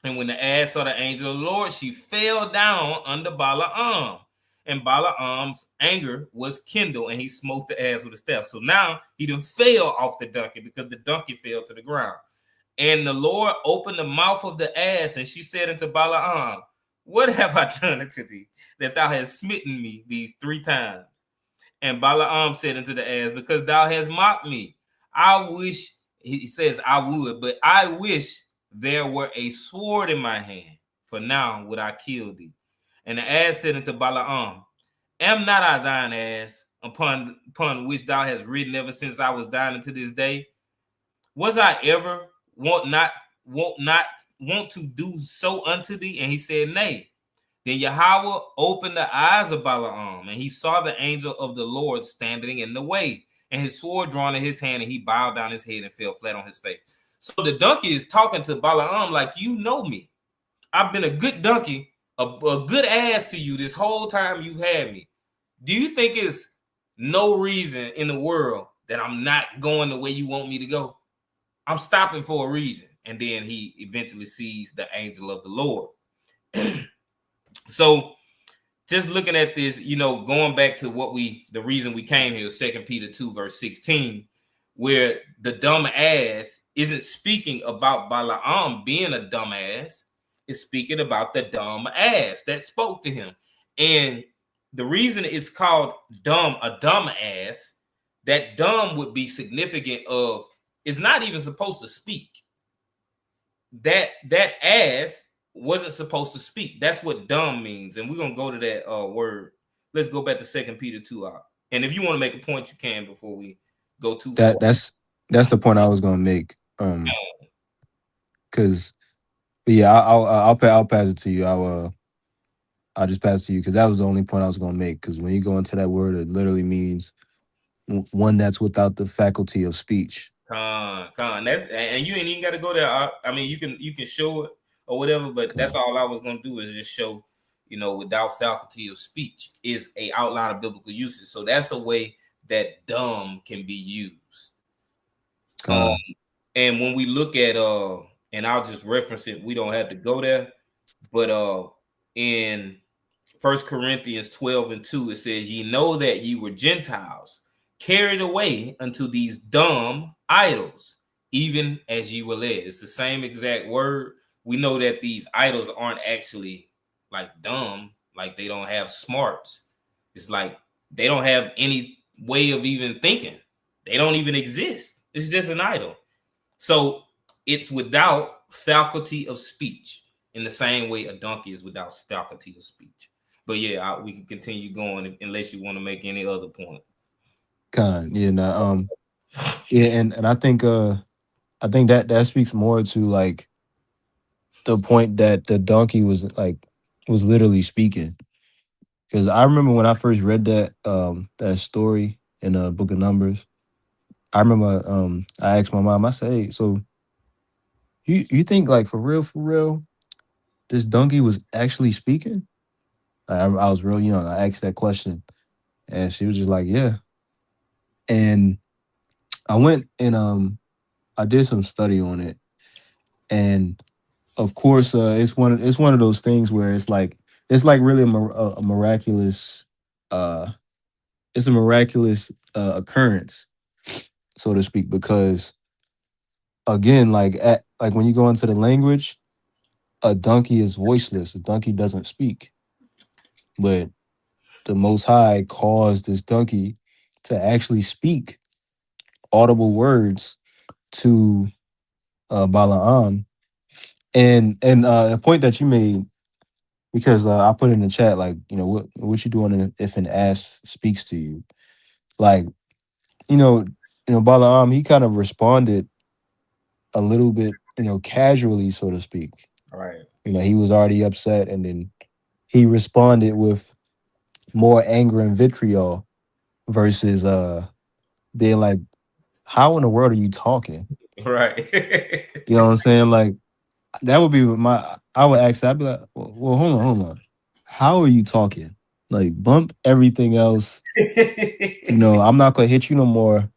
And when the ass saw the angel of the Lord, she fell down under Balaam. And Balaam's anger was kindled, and he smote the ass with a staff. So now he done fell off the donkey because the donkey fell to the ground. And the Lord opened the mouth of the ass, and she said unto Balaam, what have I done unto thee, that thou hast smitten me these 3 times? And Balaam said unto the ass, because thou hast mocked me. I wish, he says, I would, but I wish there were a sword in my hand, for now would I kill thee. And the ass said unto Balaam, am not I thine ass, upon which thou hast ridden ever since I was dying unto this day? Was I ever want to do so unto thee? And he said, nay. Then Yahweh opened the eyes of Balaam, and he saw the angel of the Lord standing in the way, and his sword drawn in his hand, and he bowed down his head and fell flat on his face. So the donkey is talking to Balaam like, you know me. I've been a good donkey, a good ass to you this whole time you've had me. Do you think it's no reason in the world that I'm not going the way you want me to go. I'm stopping for a reason. And then he eventually sees the angel of the Lord. So just looking at this, going back to the reason we came here, 2 Peter 2, verse 16, where the dumb ass isn't speaking about Balaam being a dumb ass. It's speaking about the dumb ass that spoke to him. And the reason it's called a dumb ass, that dumb would be significant of, it's not even supposed to speak. That ass wasn't supposed to speak. That's what dumb means. And we're going to go to that word. Let's go back to 2 Peter 2 out. And if you want to make a point, you can before we go too far. That's the point I was going to make. Because I'll pass it to you. I'll just pass it to you because that was the only point I was going to make. Because when you go into that word, it literally means one that's without the faculty of speech. That's, and you ain't even got to go there. I mean, you can show it or whatever, but that's all I was going to do is just show, without faculty of speech is a outline of biblical usage. So that's a way that dumb can be used. And when we look at and I'll just reference it, we don't have to go there, but in 1 Corinthians 12:2, it says, ye know that ye were Gentiles, carried away unto these dumb idols, even as ye were led. It's the same exact word. We know that these idols aren't actually like dumb, like they don't have smarts. It's like they don't have any way of even thinking. They don't even exist. It's just an idol. So it's without faculty of speech in the same way a donkey is without faculty of speech. But yeah, we can continue going unless you want to make any other point. And I think that speaks more to like the point that the donkey was literally speaking. Because I remember when I first read that story in the book of Numbers, I remember I asked my mom, I said, hey, so you think like for real, this donkey was actually speaking? I was real young. I asked that question and she was just like, yeah. And I went and I did some study on it. And of course, it's one of those things where it's like really a miraculous it's a miraculous occurrence, so to speak, because again, like when you go into the language, a donkey is voiceless. A donkey doesn't speak, but the Most High caused this donkey to actually speak audible words to Balaam. And a point that you made, because I put in the chat, like, what you doing if an ass speaks to you? Like, Balaam, he kind of responded a little bit, casually, so to speak. Right. He was already upset, and then he responded with more anger and vitriol versus being like, how in the world are you talking? Right. You know what I'm saying? Like, that would be I would ask, I'd be like, well, hold on. How are you talking? Like, bump everything else. I'm not going to hit you no more.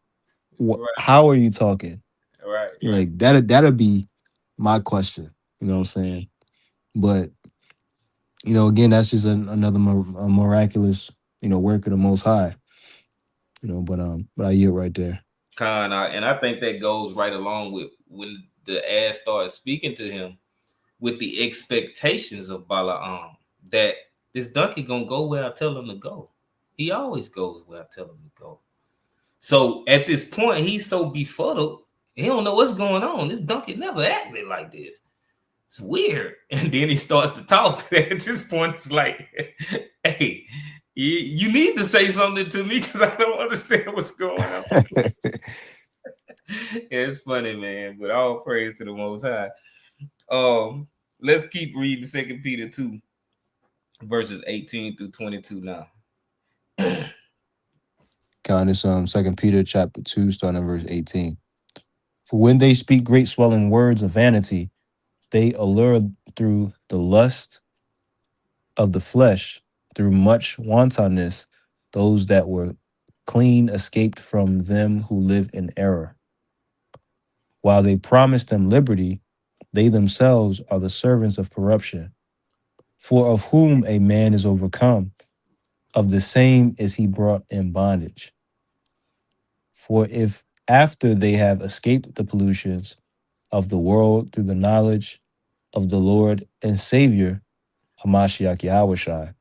Right. How are you talking? Right. Like, that'd be my question. You know what I'm saying? But, again, that's just another miraculous, work of the Most High. But I yield right there. And I think that goes right along with when the ass started speaking to him with the expectations of Balaam that this donkey gonna go where I tell him to go. He always goes where I tell him to go. So at this point, he's so befuddled, he don't know what's going on. This donkey never acted like this. It's weird. And then he starts to talk. At this point, it's like, hey, you need to say something to me because I don't understand what's going on. It's funny, man, but all praise to the Most High. Let's keep reading 2 Peter 2, verses 18 through 22 now. This 2 Peter chapter 2, starting at verse 18. For when they speak great swelling words of vanity, they allure through the lust of the flesh, through much wantonness, those that were clean escaped from them who live in error. While they promise them liberty, they themselves are the servants of corruption. For of whom a man is overcome, of the same is he brought in bondage. For if after they have escaped the pollutions of the world through the knowledge of the Lord and Savior, Hamashiach Yahushai,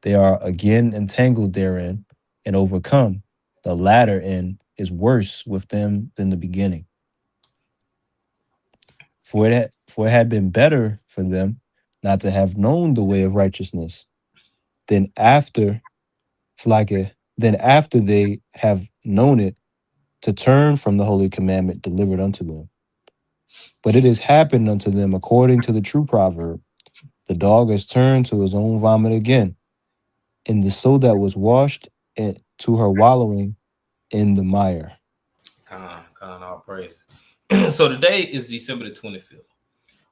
they are again entangled therein and overcome, the latter end is worse with them than the beginning. For it had been better for them not to have known the way of righteousness than after then after they have known it, to turn from the holy commandment delivered unto them. But it has happened unto them according to the true proverb, the dog has turned to his own vomit again, and the soul that was washed to her wallowing in the mire. All praise. So today is December the 25th.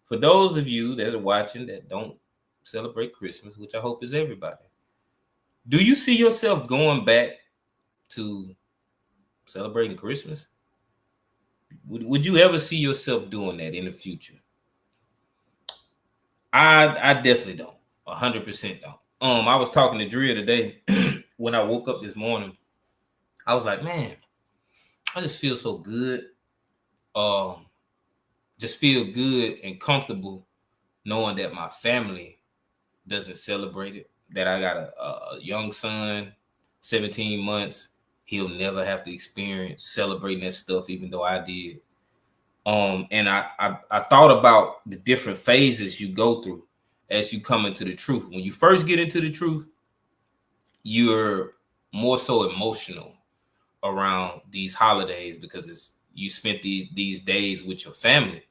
For those of you that are watching that don't celebrate Christmas, which I hope is everybody, do you see yourself going back to celebrating Christmas? Would you ever see yourself doing that in the future? I definitely don't. 100% don't. I was talking to Drea today when I woke up this morning. I was like, man, I just feel so good. Just feel good and comfortable knowing that my family doesn't celebrate it. That I got a young son, 17 months. He'll never have to experience celebrating that stuff, even though I did. And I thought about the different phases you go through as you come into the truth. When you first get into the truth, you're more so emotional around these holidays because you spent these days with your family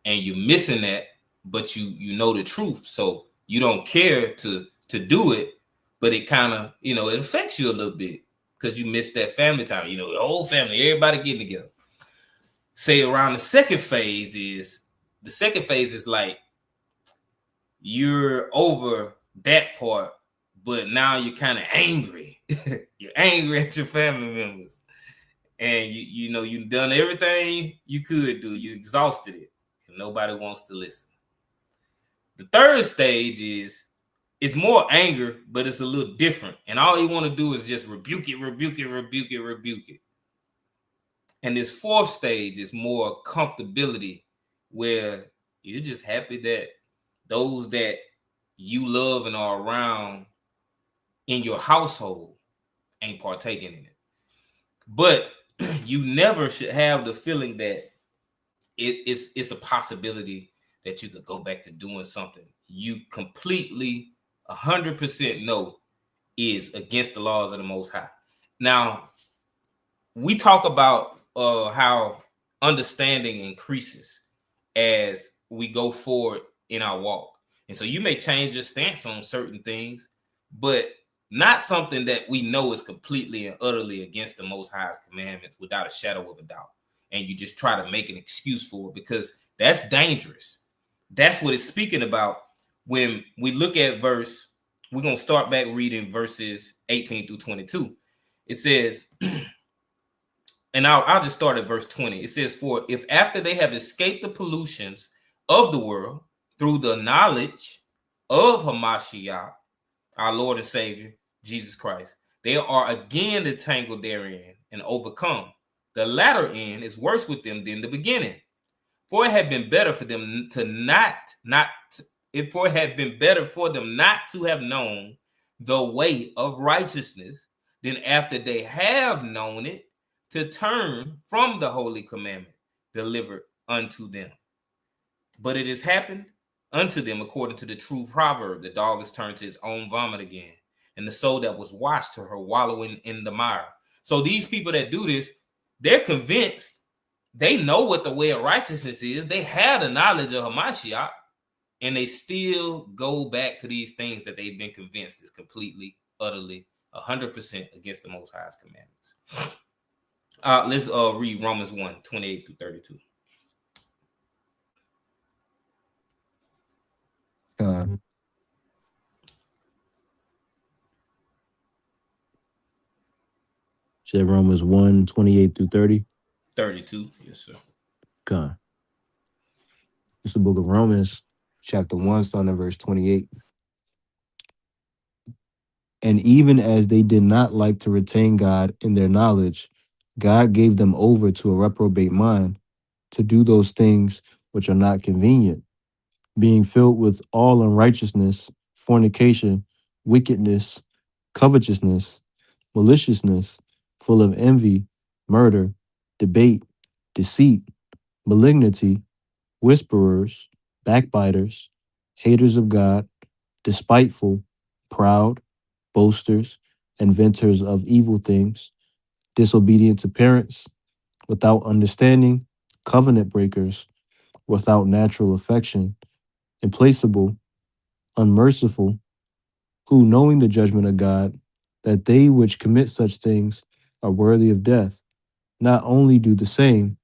and you're missing that, but you know the truth. So you don't care to do it, but it kind of, it affects you a little bit because you miss that family time, the whole family, everybody getting together. Say around the second phase is like you're over that part, but now you're kind of angry. You're angry at your family members. And you've done everything you could do. You exhausted it. And nobody wants to listen. The third stage is more anger, but it's a little different. And all you want to do is just rebuke it. And this fourth stage is more comfortability, where you're just happy that those that you love and are around in your household ain't partaking in it. But you never should have the feeling that it's a possibility that you could go back to doing something you completely 100% know is against the laws of the Most High. Now, we talk about how understanding increases as we go forward in our walk. And so you may change your stance on certain things, but not something that we know is completely and utterly against the Most High's commandments without a shadow of a doubt. And you just try to make an excuse for it, because that's dangerous. That's what it's speaking about when we look at verse. We're going to start back reading verses 18 through 22. It says, and I'll just start at verse 20. It says, for if after they have escaped the pollutions of the world through the knowledge of Hamashiach, our Lord and Savior, Jesus Christ, they are again entangled therein and overcome. The latter end is worse with them than the beginning. For it had been better for them not to have known the way of righteousness than after they have known it to turn from the holy commandment delivered unto them. But it has happened unto them according to the true proverb, the dog is turned to his own vomit again, and the soul that was washed to her wallowing in the mire. So these people that do this, they're convinced. They know what the way of righteousness is. They have the knowledge of Hamashiach, and they still go back to these things that they've been convinced is completely, utterly, 100% against the Most High's commandments. Let's read Romans 1, 28 through 32. Said Romans 1, 28 through 30. 32. Yes, sir. God. It's the book of Romans, chapter 1, starting at verse 28. And even as they did not like to retain God in their knowledge, God gave them over to a reprobate mind to do those things which are not convenient, being filled with all unrighteousness, fornication, wickedness, covetousness, maliciousness, full of envy, murder, debate, deceit, malignity, whisperers, backbiters, haters of God, despiteful, proud, boasters, inventors of evil things, disobedient to parents, without understanding, covenant breakers, without natural affection, implacable, unmerciful, who, knowing the judgment of God, that they which commit such things are worthy of death, not only do the same,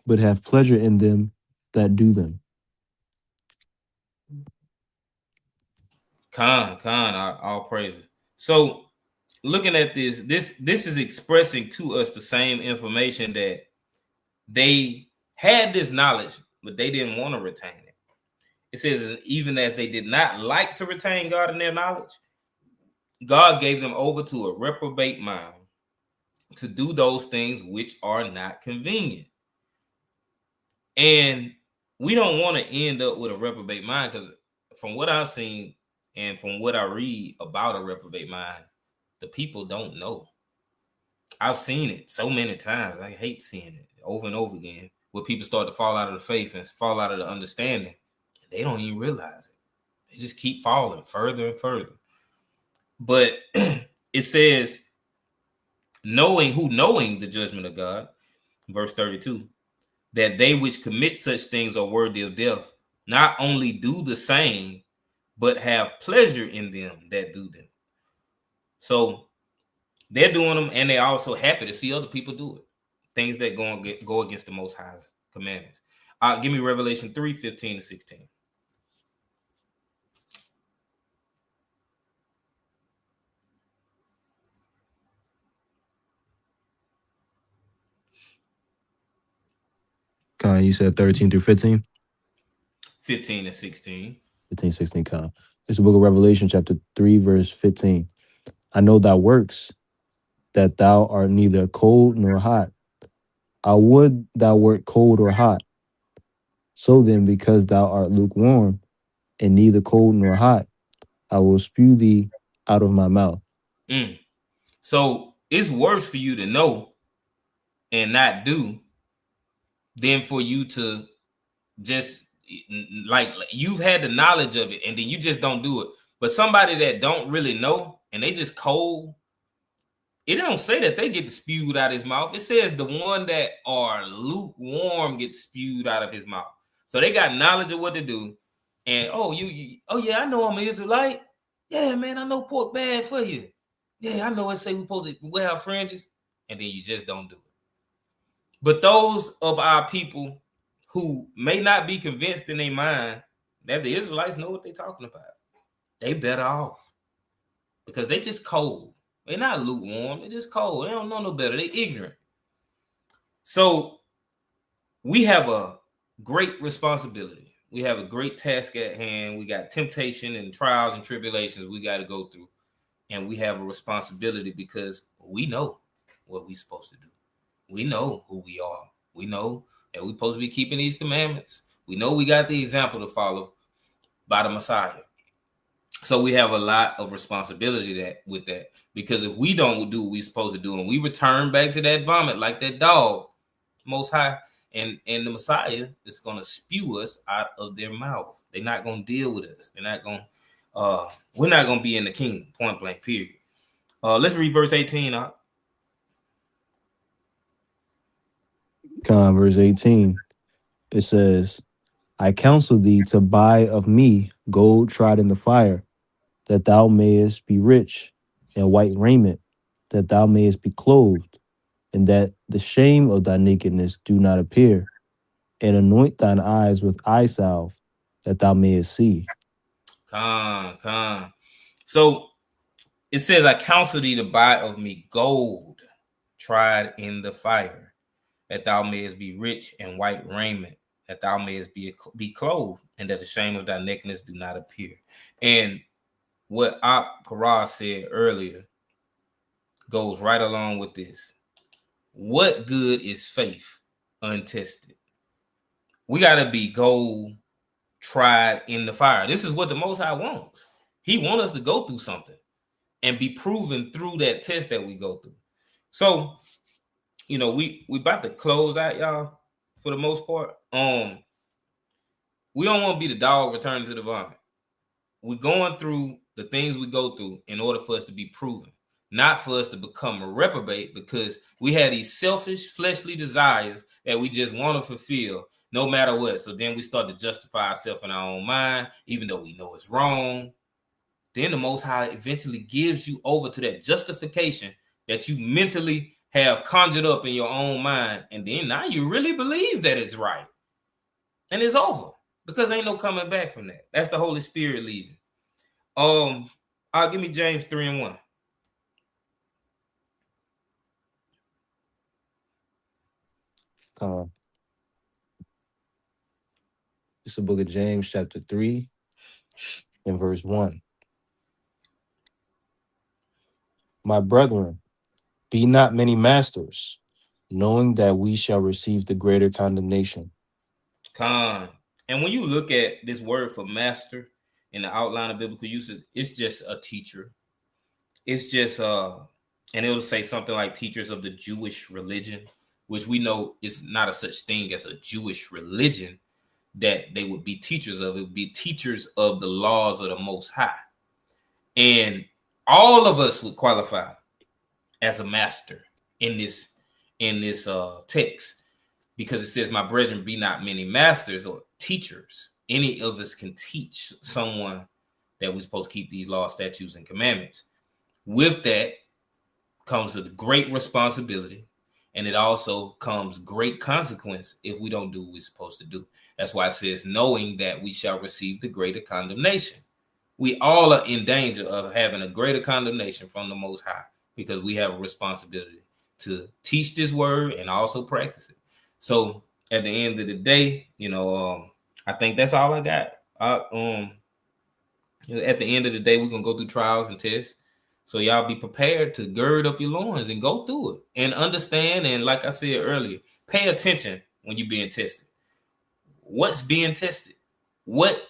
but have pleasure in them that do them. All praises. So looking at this is expressing to us the same information that they had this knowledge, but they didn't want to retain it. It says, even as they did not like to retain God in their knowledge, God gave them over to a reprobate mind to do those things which are not convenient. And we don't want to end up with a reprobate mind, because from what I've seen and from what I read about a reprobate mind, the people don't know. I've seen it so many times. I hate seeing it over and over again, where people start to fall out of the faith and fall out of the understanding. They don't even realize it. They just keep falling further and further. But it says, knowing the judgment of God, verse 32, that they which commit such things are worthy of death, not only do the same, but have pleasure in them that do them. So they're doing them, and they're also happy to see other people do it. Things that go against the Most High's commandments. Give me Revelation 3:15-16. Con, you said 13 through 15? 15 and 16. 15, 16, Con. It's the book of Revelation, chapter 3, verse 15. I know thy works, that thou art neither cold nor hot. I would thou wert cold or hot. So then, because thou art lukewarm, and neither cold nor hot, I will spew thee out of my mouth. So it's worse for you to know and not do than for you to just, like you've had the knowledge of it and then you just don't do it. But somebody that don't really know and they just cold, it don't say that they get spewed out of his mouth. It says the one that are lukewarm gets spewed out of his mouth. So they got knowledge of what to do. And oh yeah, I know I'm an Israelite. Yeah, man, I know pork bad for you. Yeah, I know it say we're supposed to wear our fringes, and then you just don't do it. But those of our people who may not be convinced in their mind that the Israelites know what they're talking about, they better off, because they just cold. They're not lukewarm. They're just cold. They don't know no better. They're ignorant. So we have a great responsibility. We have a great task at hand. We got temptation and trials and tribulations we got to go through. And we have a responsibility because we know what we're supposed to do. We know who we are. We know that we're supposed to be keeping these commandments. We know we got the example to follow by the Messiah. So we have a lot of responsibility with that, because if we don't do what we're supposed to do and we return back to that vomit like that dog, Most High and the Messiah is going to spew us out of their mouth. They're not going to deal with us. They're not going we're not going to be in the kingdom, point blank, period. Let's read verse 18 out. Verse 18, it says, I counsel thee to buy of me gold tried in the fire, that thou mayest be rich, and white raiment, that thou mayest be clothed, and that the shame of thy nakedness do not appear, and anoint thine eyes with eye salve, that thou mayest see. So it says, I counsel thee to buy of me gold tried in the fire, that thou mayest be rich in white raiment, that thou mayest be clothed, and that the shame of thy nakedness do not appear. And what Parah said earlier goes right along with this. What good is faith untested? We got to be gold tried in the fire. This is what the Most High wants. He wants us to go through something and be proven through that test that we go through. So, you know, we about to close out, y'all, for the most part. We don't want to be the dog returning to the vomit. We're going through the things we go through in order for us to be proven, not for us to become a reprobate, because we have these selfish, fleshly desires that we just want to fulfill no matter what. So then we start to justify ourselves in our own mind, even though we know it's wrong. Then the Most High eventually gives you over to that justification that you mentally have conjured up in your own mind. And then now you really believe that it's right. And it's over, because ain't no coming back from that. That's the Holy Spirit leading. Give me James 3:1. It's the book of James, chapter 3, and verse 1. My brethren, be not many masters, knowing that we shall receive the greater condemnation. And when you look at this word for master in the outline of biblical uses, it's just a teacher. It's just and it'll say something like teachers of the Jewish religion, which we know is not a such thing as a Jewish religion that they would be teachers of. It would be teachers of the laws of the Most High. And all of us would qualify as a master in this text, because it says, my brethren, be not many masters or teachers. Any of us can teach someone that we're supposed to keep these laws, statutes, and commandments. With that comes a great responsibility, and it also comes great consequence if we don't do what we're supposed to do. That's why it says, knowing that we shall receive the greater condemnation. We all are in danger of having a greater condemnation from the Most High, because we have a responsibility to teach this word and also practice it. So at the end of the day, I think that's all I got. At the end of the day, we're going to go through trials and tests. So y'all be prepared to gird up your loins and go through it and understand. And like I said earlier, pay attention when you're being tested. What's being tested? What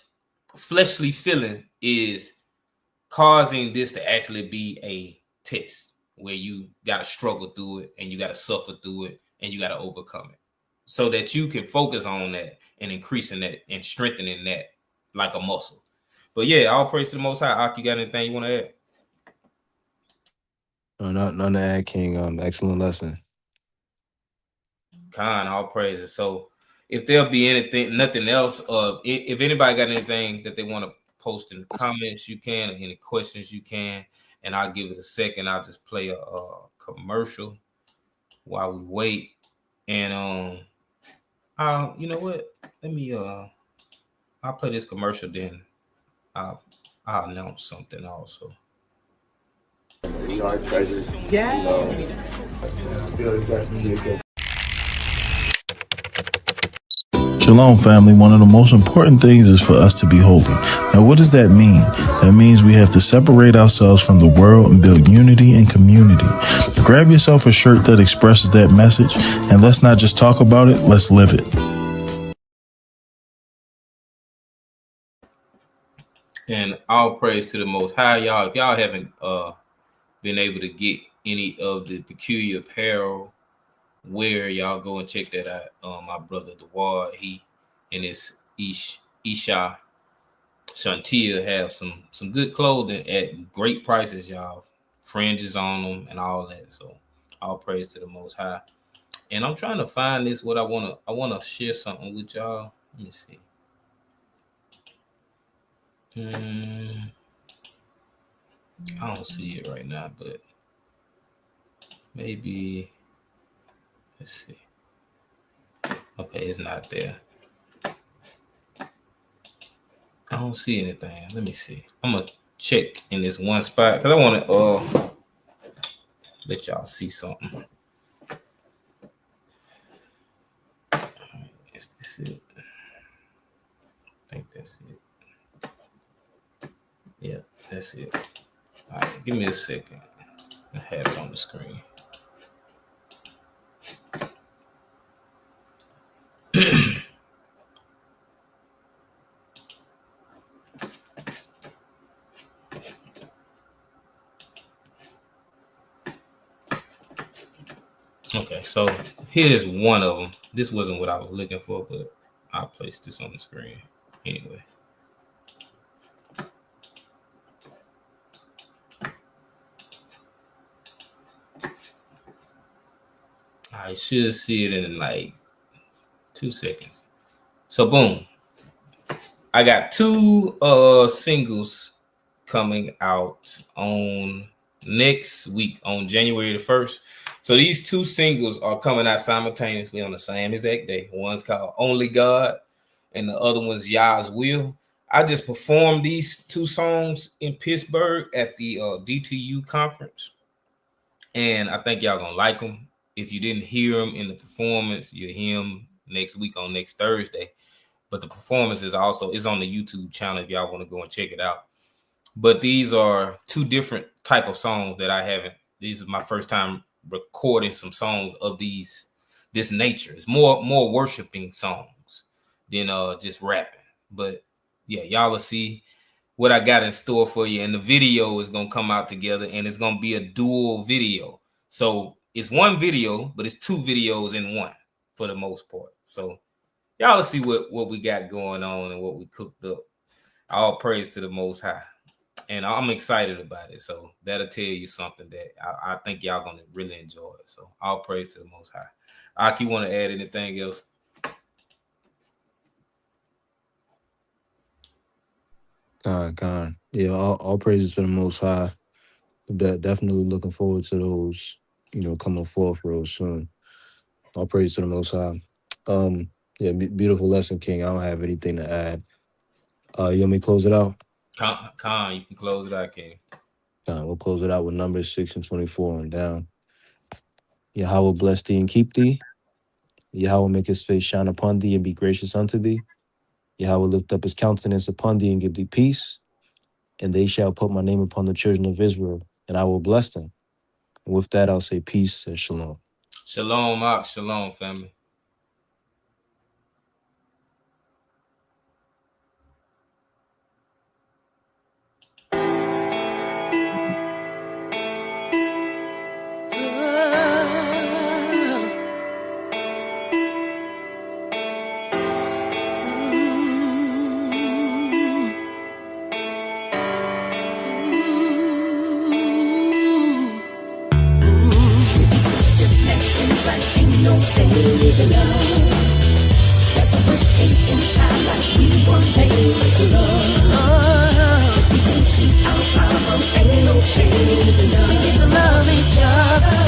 fleshly feeling is causing this to actually be a test where you got to struggle through it and you got to suffer through it and you got to overcome it, so that you can focus on that and increasing that and strengthening that like a muscle. But yeah, all praise to the Most High. Ak, you got anything you want to add? No, none to add, King. Excellent lesson. All praises. So if there'll be nothing else, if anybody got anything that they want to post in the comments, you can, or any questions you can, and I'll give it a second. I'll just play a commercial while we wait. And you know what? Let me I'll play this commercial, then I'll announce something also. We are treasures. Yeah. Shalom, family. One of the most important things is for us to be holy. Now, what does that mean? That means we have to separate ourselves from the world and build unity and community. Grab yourself a shirt that expresses that message, and let's not just talk about it, let's live it. And all praise to the Most High, y'all. If y'all haven't been able to get any of the peculiar apparel wear, y'all go and check that out. My brother Dewar, he and his Isha Shantia have some good clothing at great prices, y'all. Fringes on them and all that. So all praise to the Most High. And I'm trying to find this. What I wanna share something with y'all. Let me see. I don't see it right now, but maybe. Let's see. Okay, it's not there. I don't see anything. Let me see. I'm gonna check in this one spot because I want to let y'all see something. That's it. Yeah, that's it. All right, give me a second. I have it on the screen. Okay, so here's one of them. This wasn't what I was looking for, but I'll place this on the screen anyway. I should see it in like 2 seconds. So boom. I got 2 singles coming out on next week on January the 1st. So these 2 singles are coming out simultaneously on the same exact day. One's called Only God and the other one's Yah's Will. I just performed these 2 songs in Pittsburgh at the DTU conference. And I think y'all gonna like them. If you didn't hear them in the performance, you'll hear them next week on next Thursday. But the performance is on the YouTube channel if y'all want to go and check it out. But these are 2 different type of songs that I haven't. These is my first time recording some songs of this nature. It's more worshiping songs than just rapping. But yeah, y'all will see what I got in store for you. And the video is gonna come out together, and it's gonna be a dual video. So it's one video, but it's 2 videos in one for the most part. So y'all will see what we got going on and what we cooked up. All praise to the Most High. And I'm excited about it. So that'll tell you something that I think y'all going to really enjoy it. So all praise to the Most High. Aki, want to add anything else? God. Yeah, all praises to the Most High. Definitely looking forward to those, coming forth real soon. All praise to the Most High. Yeah, beautiful lesson, King. I don't have anything to add. You want me to close it out? Khan, you can close it out, King. We'll close it out with Numbers 6 and 24 and down. Yahweh bless thee and keep thee. Yahweh make his face shine upon thee and be gracious unto thee. Yahweh lift up his countenance upon thee and give thee peace. And they shall put my name upon the children of Israel, and I will bless them. And with that, I'll say peace and shalom. Shalom, Ak. Shalom, family. Saving us. There's so much hate inside, like we were made to love. We can see our problems, ain't no change in us. We need to love each other.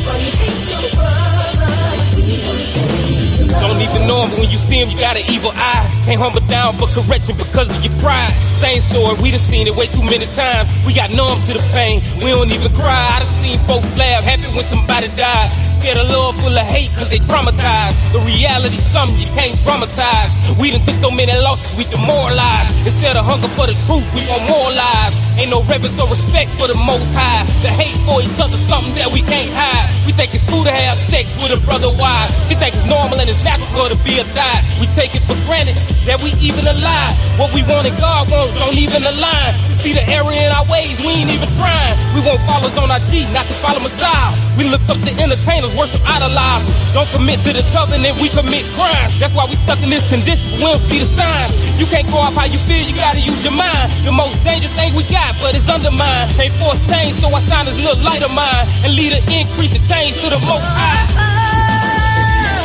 But you hate your brother, like we were made to love. Don't even know him, but when you see him, you got an evil eye. Can't humble down for correction because of your pride. Same story, we done seen it way too many times. We got numb to the pain, we don't even cry. I done seen folks laugh happy when somebody died. Scared of love full of hate cause they traumatized. The reality something you can't dramatize. We done took so many losses, we demoralized. Instead of hunger for the truth, we want more lives. Ain't no reverence, no respect for the Most High. The hate for each other, something that we can't hide. We think it's cool to have sex with a brother wife. We think it's normal and it's natural to be a die. We take it for granted that we even alive. What we want and God wants don't even align. See the error in our ways, we ain't even trying. We want followers on our G, not to follow Messiah. We look up to entertainers, worship idolize. Don't commit to the covenant, we commit crimes. That's why we stuck in this condition, but we don't see the signs. You can't go off how you feel, you gotta use your mind. The most dangerous thing we got, but it's undermined. Can't force change, so I shine this little light of mine and lead an increase in change to the Most High.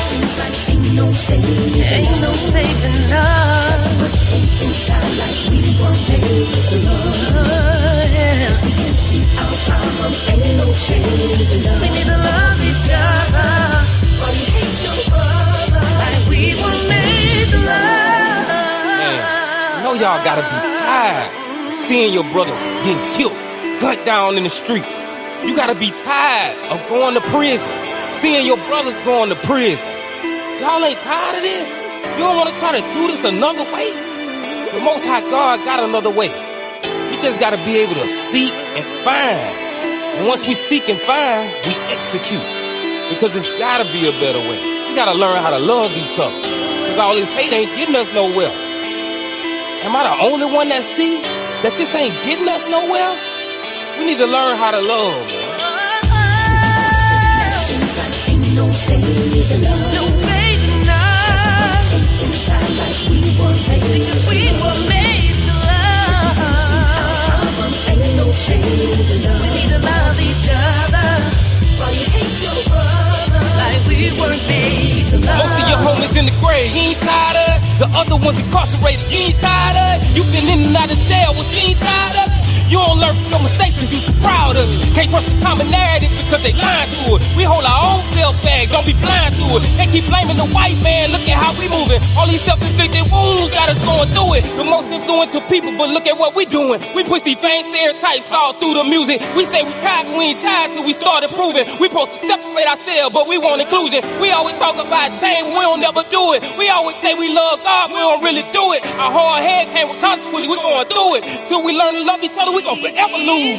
Seems like ain't no saving us. So much hate inside, like we were made to love. We can see our problems, ain't no change in us. We need to love each other. But you hate your brother, like we were made to love. Man, I know y'all gotta be tired of seeing your brothers getting killed, cut down in the streets. You gotta be tired of going to prison, seeing your brothers going to prison. Y'all ain't tired of this? You don't want to try to do this another way? The Most High God got another way. We just got to be able to seek and find. And once we seek and find, we execute. Because it's got to be a better way. We got to learn how to love each other. Because all this hate ain't getting us nowhere. Am I the only one that see that this ain't getting us nowhere? We need to learn how to love, man. Ain't no saving us. No saving us. Inside like we were made. Because we were made to love. Problems ain't no changing us. We need to love each other. While you hate your brother. Like we weren't made to love. Most of your homies in the grave, you ain't tired of it. The other ones incarcerated, you ain't tired of it. You been in and out of jail, but you ain't tired of it. You don't learn from your mistakes because you too proud of it. Can't trust the common narrative because they lying to it. We hold our own self-bag, don't be blind to it. They keep blaming the white man, look at how we moving. All these self-inflicted wounds got us going through it. The most influential people, but look at what we doing. We push these vain stereotypes all through the music. We say we tired, but we ain't tired till we start improving. We supposed to separate ourselves, but we want inclusion. We always talk about change, we don't never do it. We always say we love God, we don't really do it. Our hard head came with consequences, we going through it. Till we learn to love each other, we gonna forever lose.